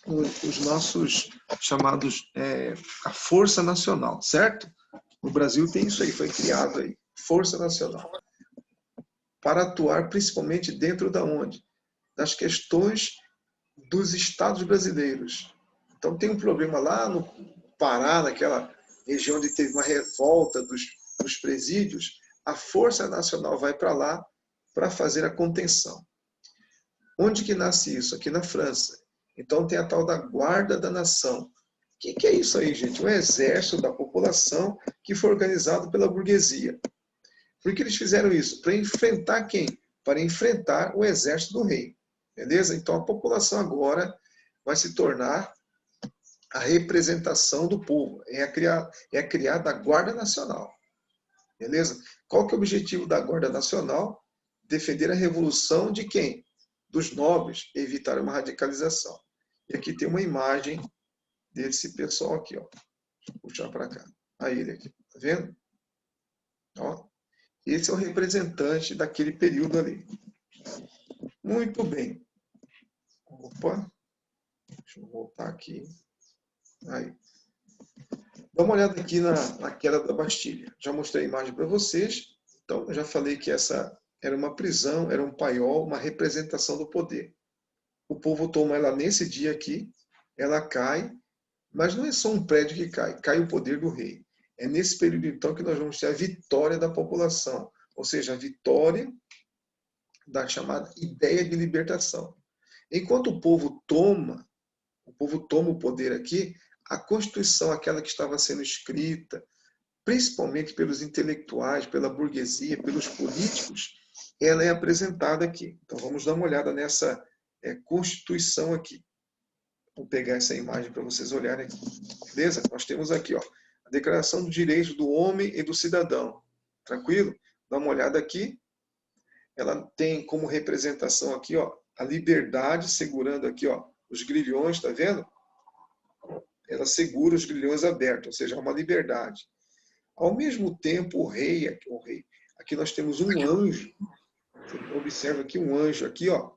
os nossos chamados, a Força Nacional, certo? No Brasil tem isso aí, foi criado aí. Força Nacional, para atuar principalmente dentro da onde? Das questões dos estados brasileiros. Então tem um problema lá no Pará, naquela região onde teve uma revolta dos presídios, a Força Nacional vai para lá para fazer a contenção. Onde que nasce isso? Aqui na França. Então tem a tal da Guarda da Nação. O que é isso aí, gente? Um exército da população que foi organizado pela burguesia. Por que eles fizeram isso? Para enfrentar quem? Para enfrentar o exército do rei. Beleza? Então a população agora vai se tornar a representação do povo. É a criada a Guarda Nacional. Beleza? Qual que é o objetivo da Guarda Nacional? Defender a revolução de quem? Dos nobres, evitar uma radicalização. E aqui tem uma imagem desse pessoal aqui, ó. Deixa eu puxar para cá. Aí ele aqui, tá vendo? Ó. Esse é o representante daquele período ali. Muito bem. Opa. Deixa eu voltar aqui. Aí. Dá uma olhada aqui na queda da Bastilha. Já mostrei a imagem para vocês. Então, eu já falei que essa era uma prisão, era um paiol, uma representação do poder. O povo toma ela nesse dia aqui, ela cai, mas não é só um prédio que cai, cai o poder do rei. É nesse período, então, que nós vamos ter a vitória da população, ou seja, a vitória da chamada ideia de libertação. Enquanto o povo toma o poder aqui, a Constituição, aquela que estava sendo escrita, principalmente pelos intelectuais, pela burguesia, pelos políticos, ela é apresentada aqui. Então vamos dar uma olhada nessa Constituição aqui. Vou pegar essa imagem para vocês olharem aqui. Beleza? Nós temos aqui, ó, a Declaração dos Direitos do Homem e do Cidadão. Tranquilo? Dá uma olhada aqui. Ela tem como representação aqui, ó, a liberdade, segurando aqui, ó, os grilhões, tá vendo? Ela segura os grilhões abertos, ou seja, é uma liberdade. Ao mesmo tempo, o rei, aqui nós temos um anjo. Você observa aqui um anjo aqui, ó.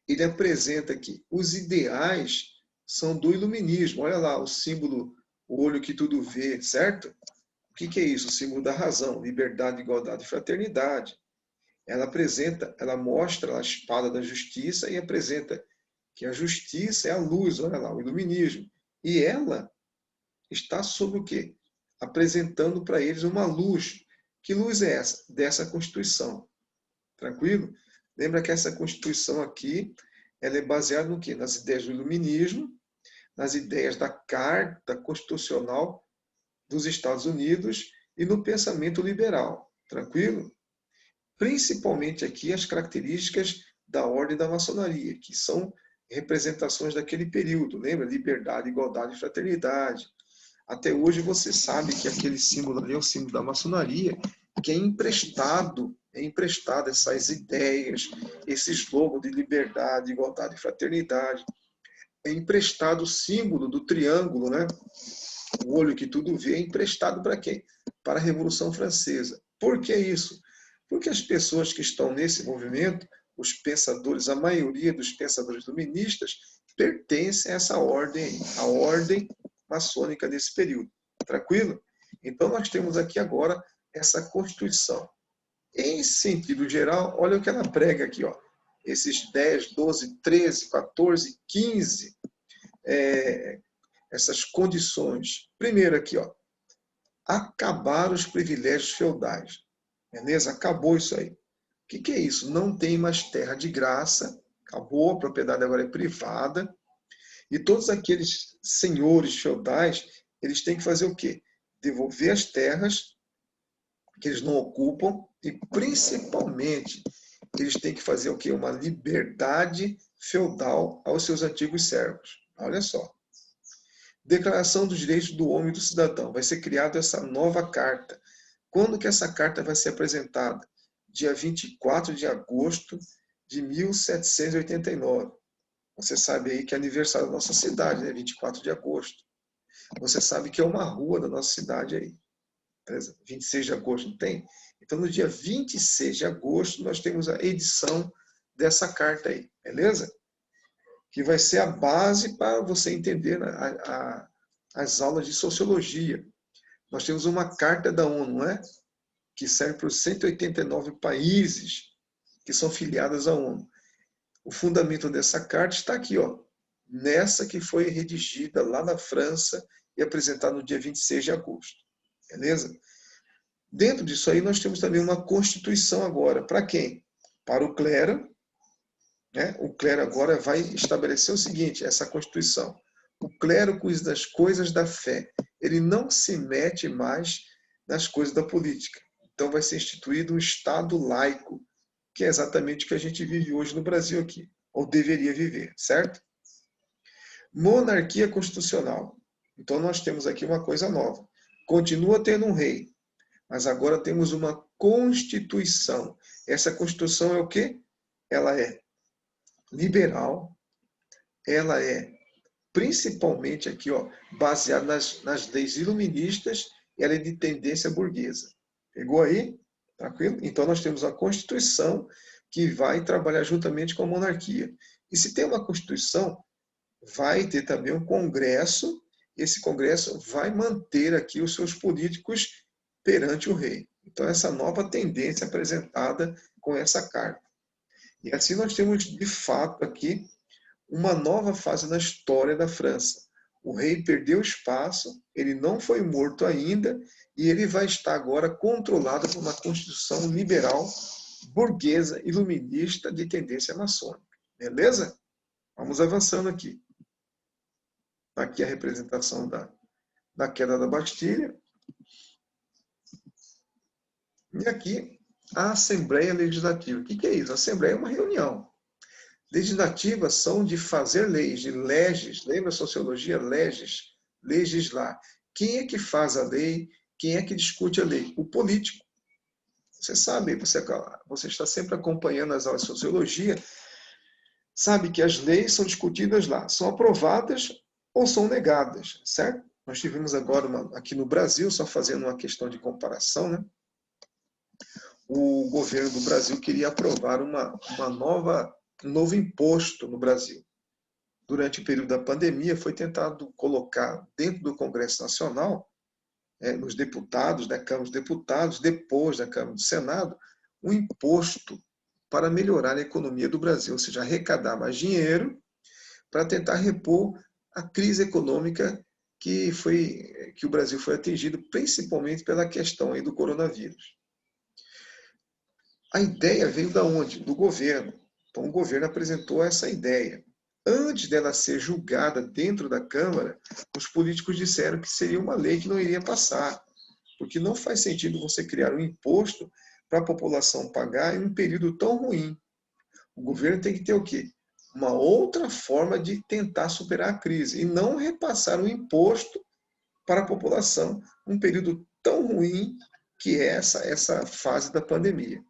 Ele apresenta aqui os ideais são do iluminismo. Olha lá o símbolo, o olho que tudo vê, certo? que é isso? O símbolo da razão, liberdade, igualdade e fraternidade. Ela mostra a espada da justiça e apresenta que a justiça é a luz, olha lá, o iluminismo. E ela está sobre o quê? Apresentando para eles uma luz. Que luz é essa? Dessa Constituição. Tranquilo? Lembra que essa Constituição aqui, ela é baseada no quê? Nas ideias do iluminismo, nas ideias da Carta Constitucional dos Estados Unidos e no pensamento liberal. Tranquilo? Principalmente aqui as características da ordem da maçonaria, que são representações daquele período. Lembra? Liberdade, igualdade e fraternidade. Até hoje você sabe que aquele símbolo ali é o símbolo da maçonaria, que é emprestado essas ideias, esse slogan de liberdade, igualdade e fraternidade. É emprestado o símbolo do triângulo, né? O olho que tudo vê, é emprestado para quem? Para a Revolução Francesa. Por que isso? Porque as pessoas que estão nesse movimento, os pensadores, a maioria dos pensadores iluministas, pertencem a essa ordem, a ordem maçônica desse período. Tranquilo? Então nós temos aqui agora essa Constituição. Em sentido geral, olha o que ela prega aqui, ó. Esses 10, 12, 13, 14, 15 essas condições. Primeiro aqui, ó, acabar os privilégios feudais. Beleza? Acabou isso aí. O que é isso? Não tem mais terra de graça, acabou, a propriedade agora é privada, e todos aqueles senhores feudais, eles têm que fazer o quê? Devolver as terras que eles não ocupam, e principalmente, eles têm que fazer o quê? Uma liberdade feudal aos seus antigos servos. Olha só. Declaração dos Direitos do Homem e do Cidadão. Vai ser criada essa nova carta. Quando que essa carta vai ser apresentada? Dia 24 de agosto de 1789. Você sabe aí que é aniversário da nossa cidade, né? 24 de agosto. Você sabe que é uma rua da nossa cidade aí. 26 de agosto, não tem? Então, no dia 26 de agosto, nós temos a edição dessa carta aí, beleza? Que vai ser a base para você entender as aulas de sociologia. Nós temos uma carta da ONU, não é? Que serve para os 189 países que são filiados à ONU. O fundamento dessa carta está aqui, ó, nessa que foi redigida lá na França e apresentada no dia 26 de agosto. Beleza? Dentro disso aí, nós temos também uma Constituição agora. Para quem? Para o clero. Né? O clero agora vai estabelecer o seguinte, essa Constituição. O clero cuida das coisas da fé. Ele não se mete mais nas coisas da política. Então vai ser instituído um Estado laico, que é exatamente o que a gente vive hoje no Brasil aqui, ou deveria viver, certo? Monarquia constitucional. Então nós temos aqui uma coisa nova. Continua tendo um rei, mas agora temos uma Constituição. Essa Constituição é o quê? Ela é liberal, ela é principalmente aqui, ó, baseada nas leis iluministas, e ela é de tendência burguesa. Pegou aí? Tranquilo? Então nós temos a Constituição que vai trabalhar juntamente com a monarquia. E se tem uma Constituição, vai ter também um Congresso. Esse Congresso vai manter aqui os seus políticos perante o rei. Então essa nova tendência apresentada com essa carta. E assim nós temos, de fato, aqui uma nova fase na história da França. O rei perdeu espaço, ele não foi morto ainda, e ele vai estar agora controlado por uma constituição liberal, burguesa, iluminista, de tendência maçônica. Beleza? Vamos avançando aqui. Aqui a representação da queda da Bastilha. E aqui a Assembleia Legislativa. O que é isso? A Assembleia é uma reunião. Legislativas são de fazer leis, de leges. Lembra a sociologia? Leges, legislar. Quem é que faz a lei? Quem é que discute a lei? O político. Você sabe, você está sempre acompanhando as aulas de sociologia, sabe que as leis são discutidas lá, são aprovadas ou são negadas, certo? Nós tivemos agora, aqui no Brasil, só fazendo uma questão de comparação, né? O governo do Brasil queria aprovar um novo imposto no Brasil. Durante o período da pandemia, foi tentado colocar dentro do Congresso Nacional nos deputados, da Câmara dos Deputados, depois da Câmara do Senado, um imposto para melhorar a economia do Brasil, ou seja, arrecadar mais dinheiro para tentar repor a crise econômica que o Brasil foi atingido, principalmente pela questão aí do coronavírus. A ideia veio da onde? Do governo. Então o governo apresentou essa ideia. Antes dela ser julgada dentro da Câmara, os políticos disseram que seria uma lei que não iria passar, porque não faz sentido você criar um imposto para a população pagar em um período tão ruim. O governo tem que ter o quê? Uma outra forma de tentar superar a crise e não repassar um imposto para a população num período tão ruim que é essa fase da pandemia.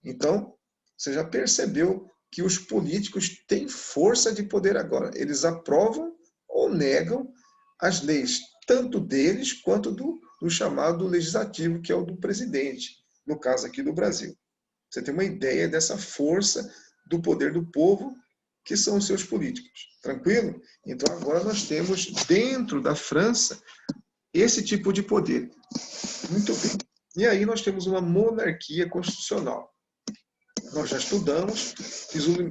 Então, você já percebeu que os políticos têm força de poder agora. Eles aprovam ou negam as leis, tanto deles quanto do chamado legislativo, que é o do presidente, no caso aqui do Brasil. Você tem uma ideia dessa força do poder do povo, que são os seus políticos. Tranquilo? Então agora nós temos dentro da França esse tipo de poder. Muito bem. E aí nós temos uma monarquia constitucional. Nós já estudamos,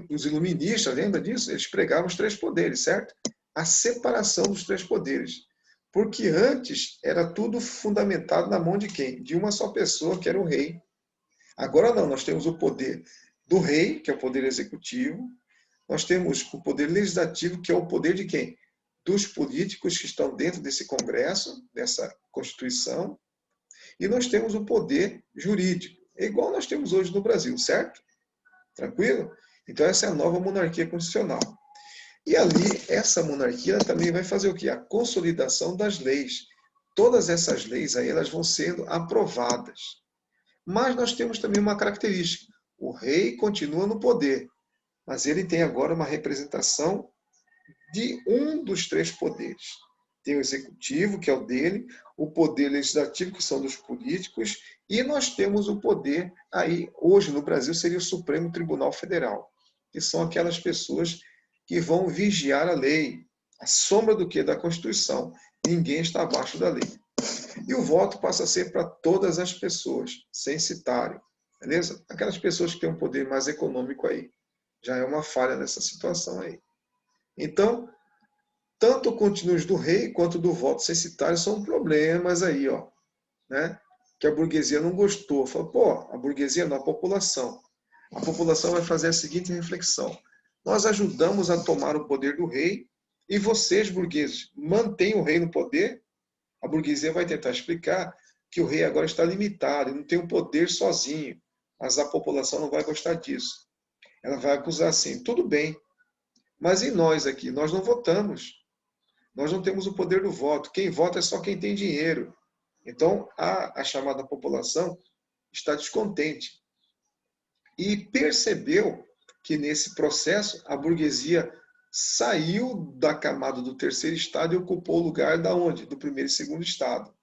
os iluministas, lembra disso? Eles pregavam os três poderes, certo? A separação dos três poderes. Porque antes era tudo fundamentado na mão de quem? De uma só pessoa, que era o rei. Agora não, nós temos o poder do rei, que é o poder executivo. Nós temos o poder legislativo, que é o poder de quem? Dos políticos que estão dentro desse Congresso, dessa Constituição. E nós temos o poder jurídico, igual nós temos hoje no Brasil, certo? Tranquilo? Então essa é a nova monarquia constitucional. E ali, essa monarquia também vai fazer o quê? A consolidação das leis. Todas essas leis aí, elas vão sendo aprovadas. Mas nós temos também uma característica. O rei continua no poder, mas ele tem agora uma representação de um dos três poderes. Tem o executivo, que é o dele, o poder legislativo, que são dos políticos, e nós temos o poder aí, hoje no Brasil, seria o Supremo Tribunal Federal, que são aquelas pessoas que vão vigiar a lei, a sombra do que? Da Constituição. Ninguém está abaixo da lei. E o voto passa a ser para todas as pessoas, censitário, beleza? Aquelas pessoas que têm um poder mais econômico aí. Já é uma falha nessa situação aí. Então, tanto o contínuo do rei quanto do voto censitário são problemas aí, ó, né? Que a burguesia não gostou. Falou, pô, a burguesia não, a população. A população vai fazer a seguinte reflexão. Nós ajudamos a tomar o poder do rei e vocês, burgueses, mantêm o rei no poder? A burguesia vai tentar explicar que o rei agora está limitado, ele não tem o poder sozinho, mas a população não vai gostar disso. Ela vai acusar assim, tudo bem, mas e nós aqui? Nós não votamos. Nós não temos o poder do voto. Quem vota é só quem tem dinheiro. Então, a chamada população está descontente. E percebeu que nesse processo a burguesia saiu da camada do terceiro estado e ocupou o lugar da onde? Do primeiro e segundo estado.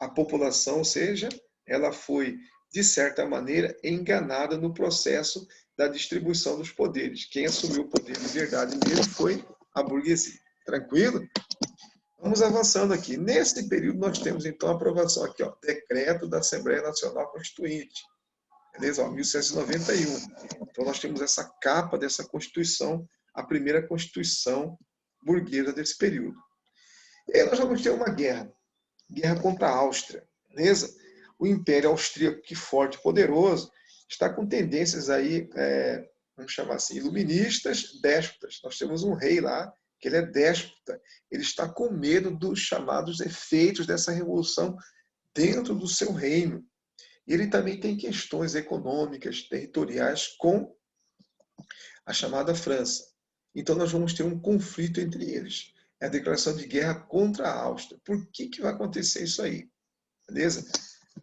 A população, ou seja, ela foi, de certa maneira, enganada no processo da distribuição dos poderes. Quem assumiu o poder de verdade mesmo foi a burguesia. Tranquilo? Vamos avançando aqui. Nesse período nós temos então a aprovação aqui, ó, decreto da Assembleia Nacional Constituinte. Beleza? Ó, 1791. Então nós temos essa capa dessa Constituição, a primeira Constituição burguesa desse período. E aí nós vamos ter uma guerra contra a Áustria, beleza? O Império Austríaco, que forte e poderoso, está com tendências aí, vamos chamar assim, iluministas, déspotas. Nós temos um rei lá, que ele é déspota. Ele está com medo dos chamados efeitos dessa revolução dentro do seu reino. E ele também tem questões econômicas, territoriais com a chamada França. Então nós vamos ter um conflito entre eles. É a declaração de guerra contra a Áustria. Por que vai acontecer isso aí? Beleza?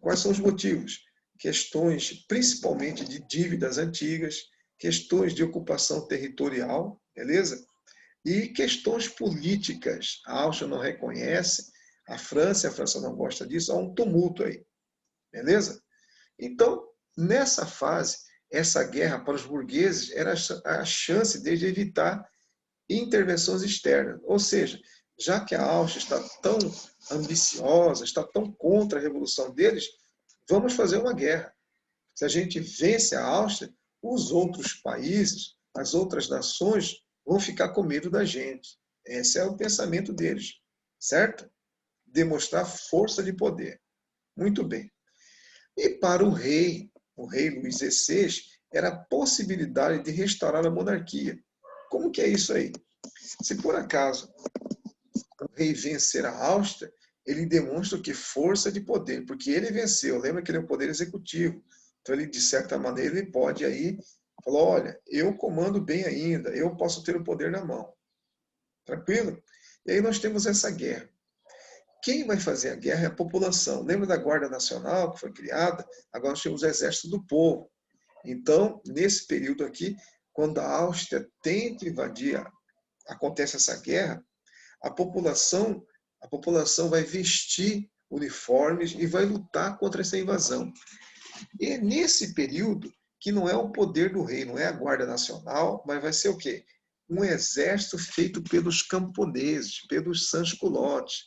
Quais são os motivos? Questões principalmente de dívidas antigas, questões de ocupação territorial, beleza? E questões políticas. A Áustria não reconhece a França não gosta disso, há um tumulto aí. Beleza? Então, nessa fase, essa guerra para os burgueses era a chance de evitar intervenções externas. Ou seja, já que a Áustria está tão ambiciosa, está tão contra a revolução deles, vamos fazer uma guerra. Se a gente vence a Áustria, os outros países, as outras nações vão ficar com medo da gente. Esse é o pensamento deles, certo? Demonstrar força de poder. Muito bem. E para o rei Luís XVI, era a possibilidade de restaurar a monarquia. Como que é isso aí? Se por acaso o rei vencer a Áustria, ele demonstra que força de poder, porque ele venceu. Lembra que ele é o poder executivo. Então ele, de certa maneira, ele pode aí falar, olha, eu comando bem ainda, eu posso ter o poder na mão. Tranquilo? E aí nós temos essa guerra. Quem vai fazer a guerra é a população. Lembra da Guarda Nacional que foi criada? Agora nós temos o Exército do Povo. Então, nesse período aqui, quando a Áustria tenta invadir, acontece essa guerra, a população vai vestir uniformes e vai lutar contra essa invasão. E nesse período, que não é o poder do rei, não é a Guarda Nacional, mas vai ser o quê? Um exército feito pelos camponeses, pelos sans-culottes,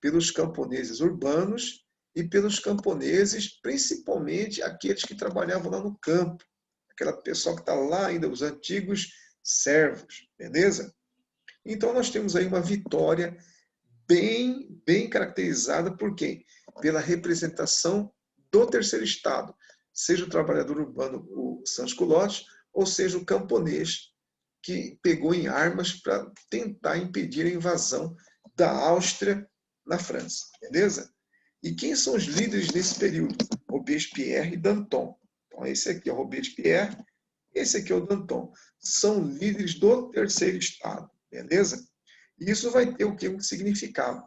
pelos camponeses urbanos e pelos camponeses, principalmente aqueles que trabalhavam lá no campo. Aquela pessoa que está lá ainda, os antigos servos, beleza? Então nós temos aí uma vitória bem caracterizada por quem? Pela representação do terceiro estado, seja o trabalhador urbano, o sans-culotte, ou seja o camponês, que pegou em armas para tentar impedir a invasão da Áustria na França, beleza? E quem são os líderes nesse período? Robespierre e Danton. Então esse aqui é o Robespierre, esse aqui é o Danton. São líderes do terceiro estado, beleza? E isso vai ter o que? Um significado.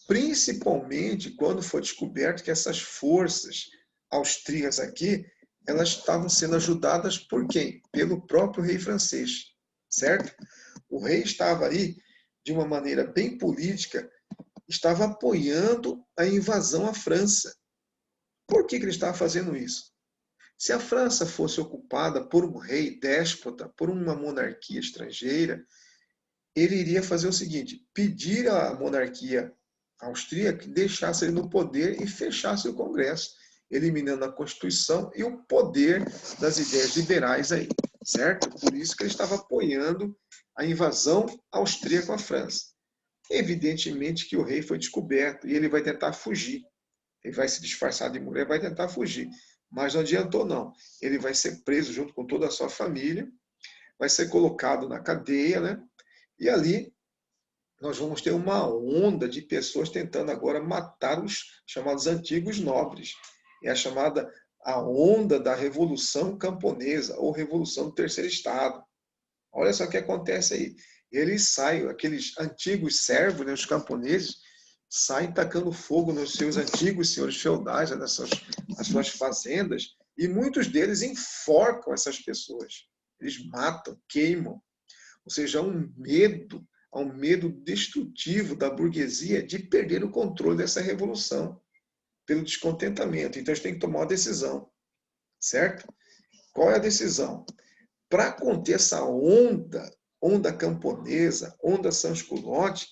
Principalmente quando foi descoberto que essas forças austríacas aqui, elas estavam sendo ajudadas por quem? Pelo próprio rei francês, certo? O rei estava aí, de uma maneira bem política, estava apoiando a invasão à França. Por que ele estava fazendo isso? Se a França fosse ocupada por um rei déspota, por uma monarquia estrangeira, ele iria fazer o seguinte, pedir à monarquia austríaca que deixasse ele no poder e fechasse o Congresso, eliminando a Constituição e o poder das ideias liberais aí, certo? Por isso que ele estava apoiando a invasão austríaca à França. Evidentemente que o rei foi descoberto e ele vai tentar fugir. Ele vai se disfarçar de mulher, vai tentar fugir. Mas não adiantou não. Ele vai ser preso junto com toda a sua família, vai ser colocado na cadeia, né? E ali nós vamos ter uma onda de pessoas tentando agora matar os chamados antigos nobres. É a onda da Revolução Camponesa, ou Revolução do Terceiro Estado. Olha só o que acontece aí. Eles saem, aqueles antigos servos, né, os camponeses, saem tacando fogo nos seus antigos senhores feudais, né, nas suas fazendas, e muitos deles enforcam essas pessoas. Eles matam, queimam. Ou seja, há um medo destrutivo da burguesia de perder o controle dessa revolução, pelo descontentamento. Então, eles têm que tomar uma decisão, certo? Qual é a decisão? Para conter essa onda camponesa, onda sans-culotte,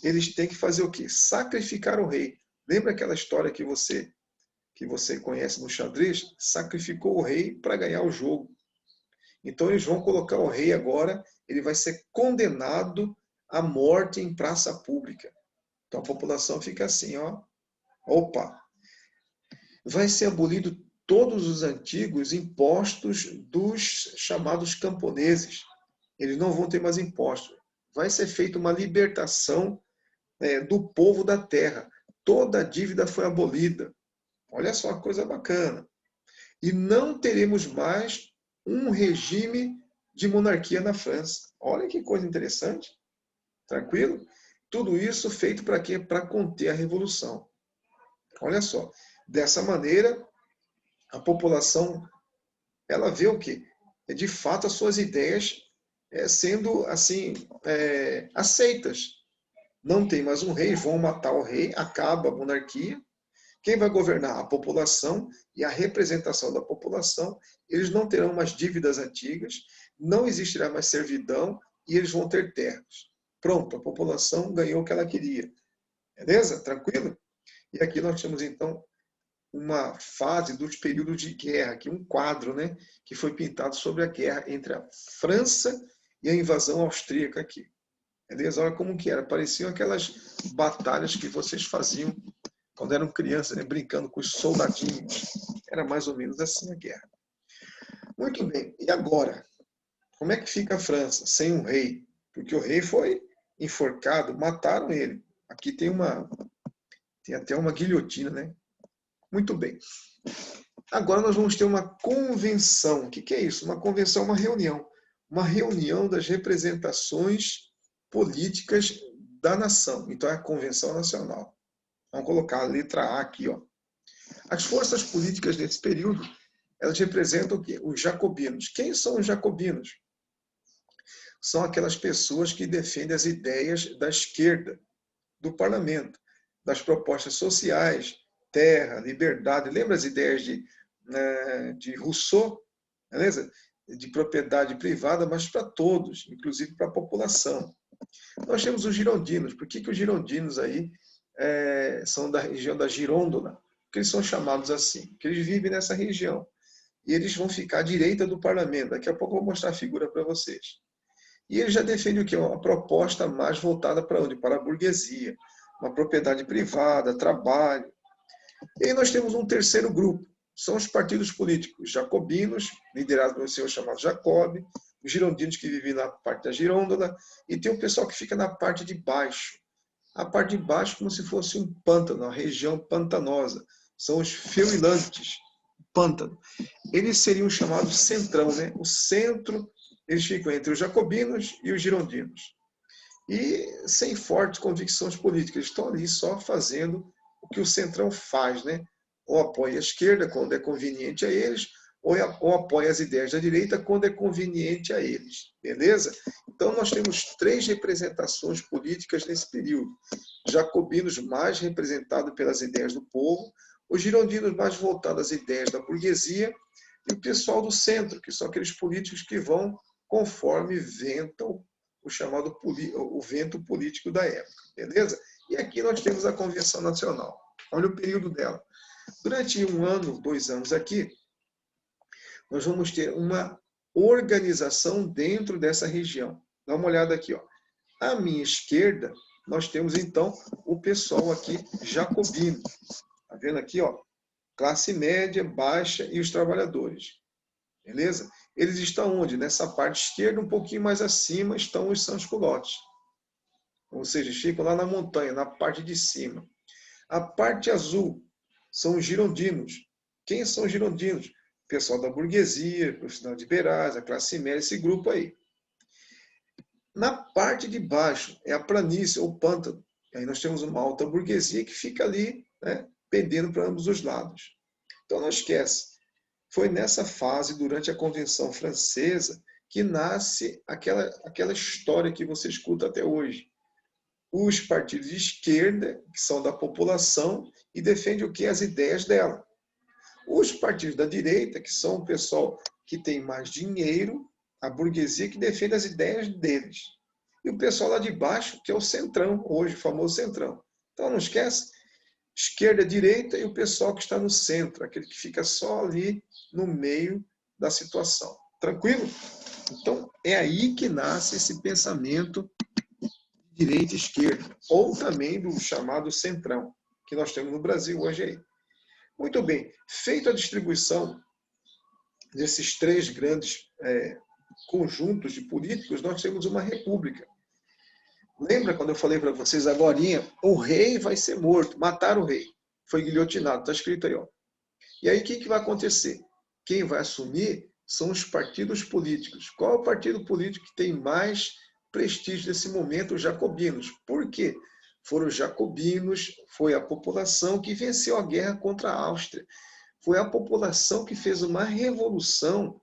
eles têm que fazer o quê? Sacrificar o rei. Lembra aquela história que você conhece no xadrez? Sacrificou o rei para ganhar o jogo. Então eles vão colocar o rei agora, ele vai ser condenado à morte em praça pública. Então a população fica assim, ó, opa, vai ser abolido todos os antigos impostos dos chamados camponeses. Eles não vão ter mais impostos. Vai ser feita uma libertação do povo da terra. Toda a dívida foi abolida. Olha só uma coisa bacana. E não teremos mais um regime de monarquia na França. Olha que coisa interessante. Tranquilo? Tudo isso feito para quê? Para conter a revolução. Olha só. Dessa maneira, a população, ela vê o quê? De fato, as suas ideias sendo assim aceitas. Não tem mais um rei, vão matar o rei, acaba a monarquia. Quem vai governar? A população e a representação da população. Eles não terão mais dívidas antigas, não existirá mais servidão e eles vão ter terras. Pronto, a população ganhou o que ela queria. Beleza? Tranquilo? E aqui nós temos, então, uma fase dos períodos de guerra, aqui um quadro, né, que foi pintado sobre a guerra entre a França e a invasão austríaca aqui. Beleza? Olha como que era. Pareciam aquelas batalhas que vocês faziam quando eram crianças, né, brincando com os soldadinhos. Era mais ou menos assim a guerra. Muito bem. E agora? Como é que fica a França sem um rei? Porque o rei foi enforcado, mataram ele. Aqui tem até uma guilhotina, né? Muito bem. Agora nós vamos ter uma convenção. O que é isso? Uma convenção é uma reunião. Uma reunião das representações políticas da nação. Então é a Convenção Nacional. Vamos colocar a letra A aqui, ó. As forças políticas desse período, elas representam o quê? Os jacobinos. Quem são os jacobinos? São aquelas pessoas que defendem as ideias da esquerda, do parlamento, das propostas sociais, terra, liberdade. Lembra as ideias de Rousseau? Beleza? De propriedade privada, mas para todos, inclusive para a população. Nós temos os girondinos. Por que os girondinos aí são da região da Girôndona? Porque eles são chamados assim, porque eles vivem nessa região. E eles vão ficar à direita do parlamento. Daqui a pouco eu vou mostrar a figura para vocês. E eles já defendem o quê? Uma proposta mais voltada para onde? Para a burguesia. Uma propriedade privada, trabalho. E aí nós temos um terceiro grupo. São os partidos políticos jacobinos, liderados pelo senhor chamado Jacob, os girondinos que vivem na parte da Girôndona, e tem o pessoal que fica na parte de baixo. A parte de baixo como se fosse um pântano, uma região pantanosa. São os feuilantes, pântano. Eles seriam chamados centrão, né? O centro, eles ficam entre os jacobinos e os girondinos. E sem fortes convicções políticas, eles estão ali só fazendo o que o centrão faz, né? Ou apoia a esquerda quando é conveniente a eles, ou apoia as ideias da direita quando é conveniente a eles. Beleza? Então nós temos 3 representações políticas nesse período. Jacobinos mais representados pelas ideias do povo, os girondinos mais voltados às ideias da burguesia, e o pessoal do centro, que são aqueles políticos que vão conforme ventam o chamado o vento político da época. Beleza? E aqui nós temos a Convenção Nacional. Olha o período dela. Durante 1 ano, 2 anos aqui, nós vamos ter uma organização dentro dessa região. Dá uma olhada aqui, ó. À minha esquerda, nós temos então o pessoal aqui jacobino. Tá vendo aqui, ó? Classe média, baixa e os trabalhadores. Beleza? Eles estão onde? Nessa parte esquerda, um pouquinho mais acima, estão os sans-culottes. Ou seja, ficam lá na montanha, na parte de cima. A parte azul são os girondinos. Quem são os girondinos? O pessoal da burguesia, profissionais liberais, a classe média, esse grupo aí. Na parte de baixo é a planície ou pântano. E aí nós temos uma alta burguesia que fica ali, né, pendendo para ambos os lados. Então não esquece, foi nessa fase, durante a Convenção Francesa, que nasce aquela história que você escuta até hoje. Os partidos de esquerda, que são da população, e defendem o que? As ideias dela. Os partidos da direita, que são o pessoal que tem mais dinheiro, a burguesia, que defende as ideias deles. E o pessoal lá de baixo, que é o centrão, hoje, o famoso centrão. Então não esquece, esquerda, direita e o pessoal que está no centro, aquele que fica só ali no meio da situação. Tranquilo? Então é aí que nasce esse pensamento direita e esquerda, ou também do chamado centrão, que nós temos no Brasil hoje aí. Muito bem, feita a distribuição desses 3 grandes conjuntos de políticos, nós temos uma república. Lembra quando eu falei para vocês agorinha, o rei vai ser morto, mataram o rei, foi guilhotinado, está escrito aí, ó. E aí o que vai acontecer? Quem vai assumir são os partidos políticos. Qual é o partido político que tem mais prestígio nesse momento? Os jacobinos. Por quê? Foram os jacobinos, foi a população que venceu a guerra contra a Áustria. Foi a população que fez uma revolução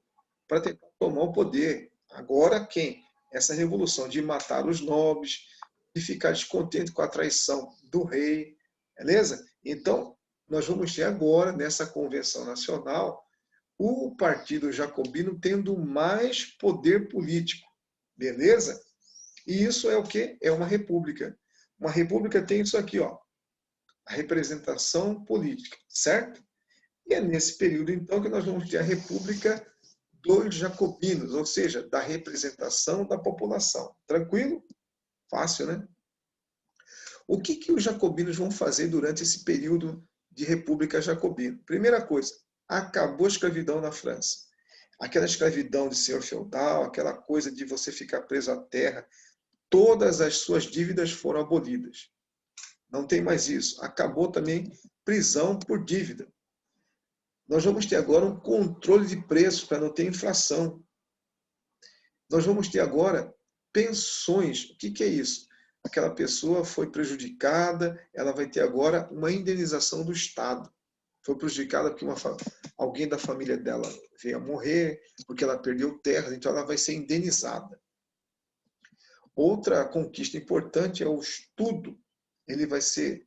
para tentar tomar o poder. Agora quem? Essa revolução de matar os nobres, de ficar descontente com a traição do rei. Beleza? Então, nós vamos ter agora, nessa Convenção Nacional, o Partido Jacobino tendo mais poder político. Beleza? E isso é o quê? É uma república. Uma república tem isso aqui, ó, a representação política, certo? E é nesse período, então, que nós vamos ter a República dos Jacobinos, ou seja, da representação da população. Tranquilo? Fácil, né? O que os jacobinos vão fazer durante esse período de República Jacobina? Primeira coisa, acabou a escravidão na França. Aquela escravidão de senhor feudal, aquela coisa de você ficar preso à terra, todas as suas dívidas foram abolidas. Não tem mais isso. Acabou também prisão por dívida. Nós vamos ter agora um controle de preços para não ter inflação. Nós vamos ter agora pensões. O que é isso? Aquela pessoa foi prejudicada, ela vai ter agora uma indenização do Estado. Foi prejudicada porque alguém da família dela veio a morrer, porque ela perdeu terras, então ela vai ser indenizada. Outra conquista importante é o estudo. Ele vai ser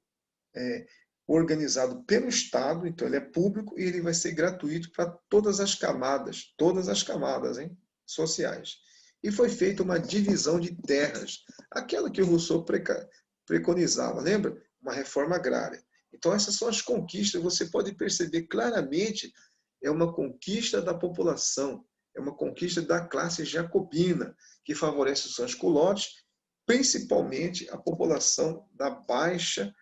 organizado pelo Estado, então ele é público e ele vai ser gratuito para todas as camadas, hein, sociais. E foi feita uma divisão de terras, aquela que o Rousseau preconizava, lembra? Uma reforma agrária. Então essas são as conquistas, você pode perceber claramente, é uma conquista da população, é uma conquista da classe jacobina, que favorece os sans-culottes, principalmente a população da baixa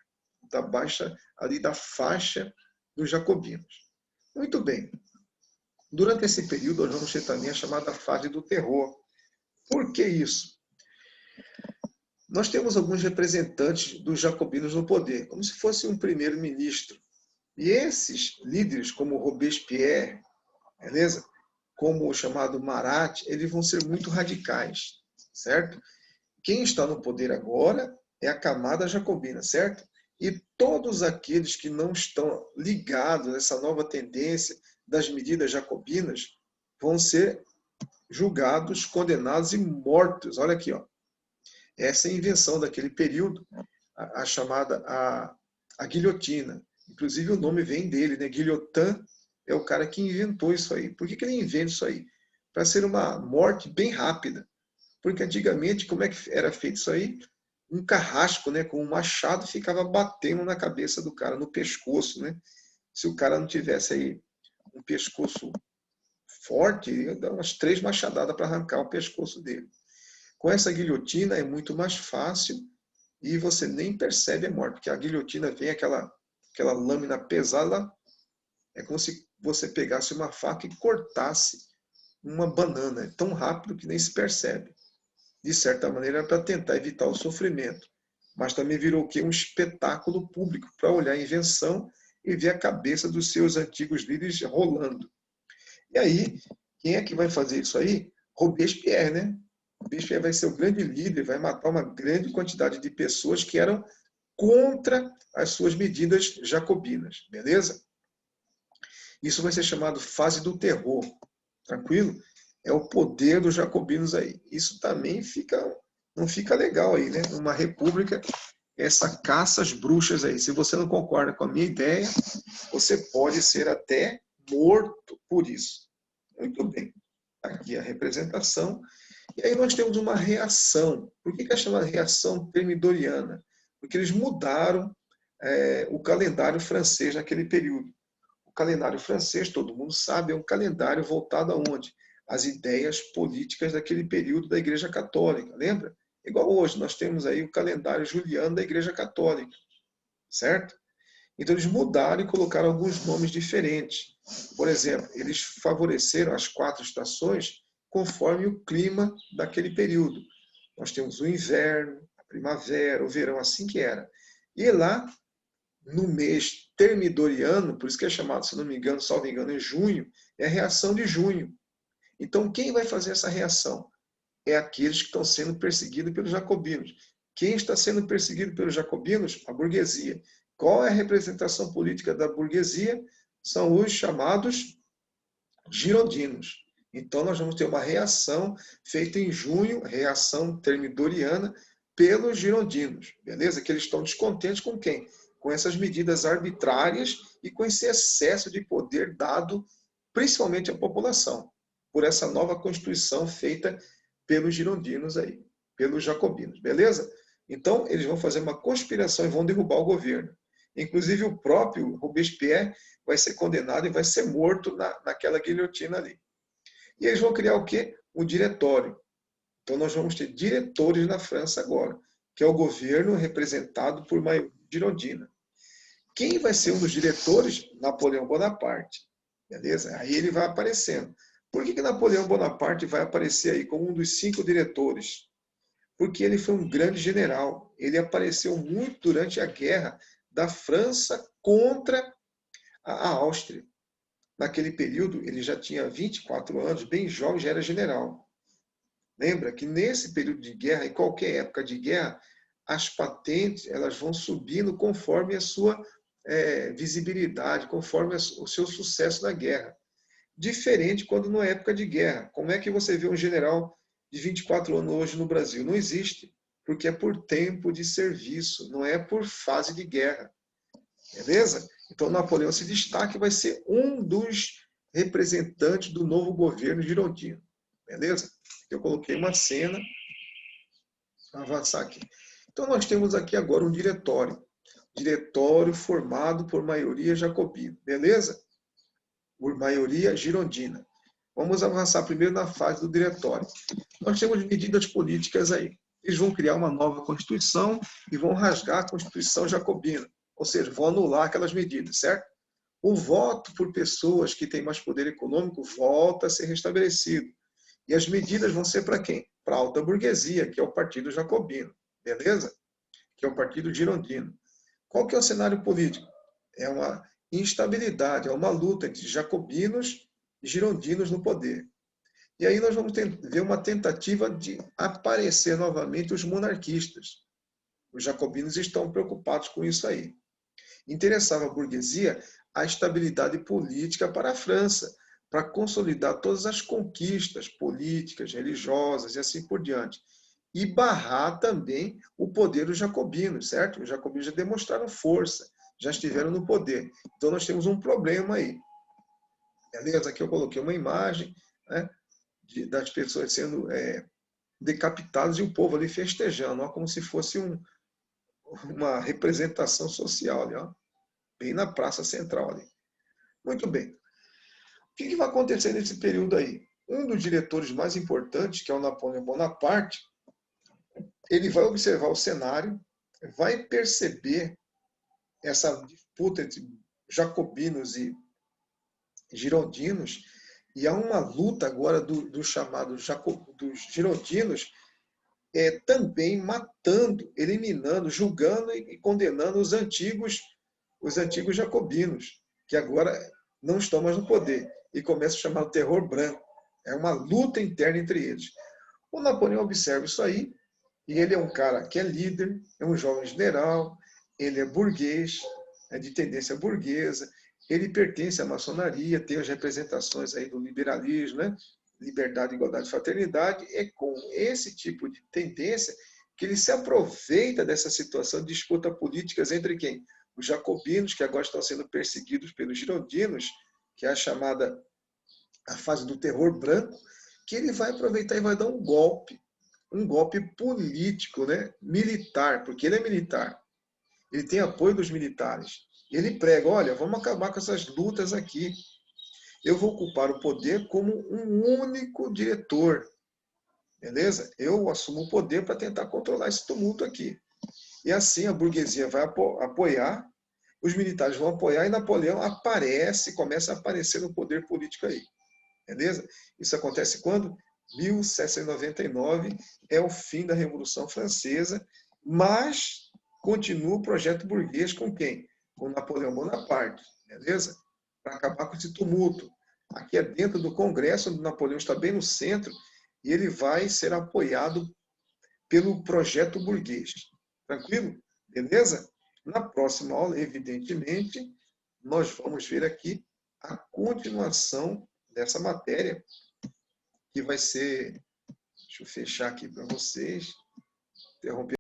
ali da faixa dos jacobinos. Muito bem. Durante esse período, nós vamos ter também a chamada fase do terror. Por que isso? Nós temos alguns representantes dos jacobinos no poder, como se fosse um primeiro-ministro. E esses líderes, como Robespierre, beleza? Como o chamado Marat, eles vão ser muito radicais, certo? Quem está no poder agora é a camada jacobina, certo? E todos aqueles que não estão ligados nessa nova tendência das medidas jacobinas vão ser julgados, condenados e mortos. Olha aqui, ó. Essa é a invenção daquele período, a chamada a guilhotina. Inclusive o nome vem dele, né? Guilhotin é o cara que inventou isso aí. Por que ele inventa isso aí? Para ser uma morte bem rápida. Porque antigamente, como é que era feito isso aí? Um carrasco, né, com um machado, ficava batendo na cabeça do cara, no pescoço, né? Se o cara não tivesse aí um pescoço forte, ia dar umas 3 machadadas para arrancar o pescoço dele. Com essa guilhotina é muito mais fácil e você nem percebe a morte, porque a guilhotina vem aquela lâmina pesada, é como se você pegasse uma faca e cortasse uma banana. É tão rápido que nem se percebe. De certa maneira, para tentar evitar o sofrimento. Mas também virou o quê? Um espetáculo público para olhar a invenção e ver a cabeça dos seus antigos líderes rolando. E aí, quem é que vai fazer isso aí? Robespierre, né? Robespierre vai ser o grande líder, vai matar uma grande quantidade de pessoas que eram contra as suas medidas jacobinas, beleza? Isso vai ser chamado fase do terror, tranquilo? É o poder dos jacobinos aí. Isso também não fica legal aí, né? Numa república, essa caça às bruxas aí. Se você não concorda com a minha ideia, você pode ser até morto por isso. Muito bem. Aqui a representação. E aí nós temos uma reação. Por que é chamada reação termidoriana? Porque eles mudaram o calendário francês naquele período. O calendário francês, todo mundo sabe, é um calendário voltado aonde? As ideias políticas daquele período da Igreja Católica, lembra? Igual hoje, nós temos aí o calendário juliano da Igreja Católica, certo? Então eles mudaram e colocaram alguns nomes diferentes. Por exemplo, eles favoreceram as 4 estações conforme o clima daquele período. Nós temos o inverno, a primavera, o verão, assim que era. E lá, no mês termidoriano, por isso que é chamado, se não me engano, salvo engano, em junho, é a reação de junho. Então, quem vai fazer essa reação? É aqueles que estão sendo perseguidos pelos jacobinos. Quem está sendo perseguido pelos jacobinos? A burguesia. Qual é a representação política da burguesia? São os chamados girondinos. Então, nós vamos ter uma reação feita em junho, reação termidoriana, pelos girondinos. Beleza? Que eles estão descontentes com quem? Com essas medidas arbitrárias e com esse excesso de poder dado principalmente à população, por essa nova constituição feita pelos girondinos aí, pelos jacobinos, beleza? Então, eles vão fazer uma conspiração e vão derrubar o governo. Inclusive, o próprio Robespierre vai ser condenado e vai ser morto naquela guilhotina ali. E eles vão criar o quê? Um diretório. Então, nós vamos ter diretores na França agora, que é o governo representado por maioria girondina. Quem vai ser um dos diretores? Napoleão Bonaparte. Beleza? Aí ele vai aparecendo. Por que Napoleão Bonaparte vai aparecer aí como um dos 5 diretores? Porque ele foi um grande general. Ele apareceu muito durante a guerra da França contra a Áustria. Naquele período, ele já tinha 24 anos, bem jovem, já era general. Lembra que nesse período de guerra, em qualquer época de guerra, as patentes elas vão subindo conforme a sua visibilidade, conforme o seu sucesso na guerra. Diferente quando não é época de guerra. Como é que você vê um general de 24 anos hoje no Brasil? Não existe, porque é por tempo de serviço, não é por fase de guerra. Beleza? Então, Napoleão se destaca e vai ser um dos representantes do novo governo girondino. Beleza? Eu coloquei uma cena para avançar aqui. Então, nós temos aqui agora um diretório. Diretório formado por maioria jacobina. Beleza? Por maioria girondina. Vamos avançar primeiro na fase do diretório. Nós temos medidas políticas aí. Eles vão criar uma nova Constituição e vão rasgar a Constituição jacobina. Ou seja, vão anular aquelas medidas, certo? O voto por pessoas que têm mais poder econômico volta a ser restabelecido. E as medidas vão ser para quem? Para a alta burguesia, que é o Partido Jacobino, beleza? Que é o Partido Girondino. Qual que é o cenário político? É uma instabilidade, é uma luta entre jacobinos e girondinos no poder. E aí nós vamos ver uma tentativa de aparecer novamente os monarquistas. Os jacobinos estão preocupados com isso aí. Interessava a burguesia a estabilidade política para a França, para consolidar todas as conquistas políticas, religiosas e assim por diante. E barrar também o poder dos jacobinos, certo? Os jacobinos já demonstraram força, já estiveram no poder. Então nós temos um problema aí. Beleza? Aqui eu coloquei uma imagem, né, das pessoas sendo decapitadas e o povo ali festejando, ó, como se fosse uma representação social ali, ó, bem na praça central ali. Muito bem. O que vai acontecer nesse período aí? Um dos diretores mais importantes, que é o Napoleão Bonaparte, ele vai observar o cenário, vai perceber essa disputa entre jacobinos e girondinos, e há uma luta agora dos chamados dos girondinos, também matando, eliminando, julgando e condenando os antigos jacobinos, que agora não estão mais no poder, e começa a chamar o terror branco. É uma luta interna entre eles. O Napoleão observa isso aí, e ele é um cara que é líder, é um jovem general, ele é burguês, é de tendência burguesa, ele pertence à maçonaria, tem as representações aí do liberalismo, né? Liberdade, igualdade e fraternidade. É com esse tipo de tendência que ele se aproveita dessa situação de disputa políticas entre quem? Os jacobinos, que agora estão sendo perseguidos pelos girondinos, que é a fase do terror branco, que ele vai aproveitar e vai dar um golpe político, né? Militar, porque ele é militar. Ele tem apoio dos militares. Ele prega, olha, vamos acabar com essas lutas aqui. Eu vou ocupar o poder como um único diretor. Beleza? Eu assumo o poder para tentar controlar esse tumulto aqui. E assim a burguesia vai apoiar, os militares vão apoiar e Napoleão começa a aparecer no poder político aí. Beleza? Isso acontece quando? 1799 é o fim da Revolução Francesa, mas continua o projeto burguês com quem? Com Napoleão Bonaparte, beleza? Para acabar com esse tumulto. Aqui é dentro do Congresso, onde Napoleão está bem no centro, e ele vai ser apoiado pelo projeto burguês. Tranquilo? Beleza? Na próxima aula, evidentemente, nós vamos ver aqui a continuação dessa matéria, que vai ser... Deixa eu fechar aqui para vocês. Interromper.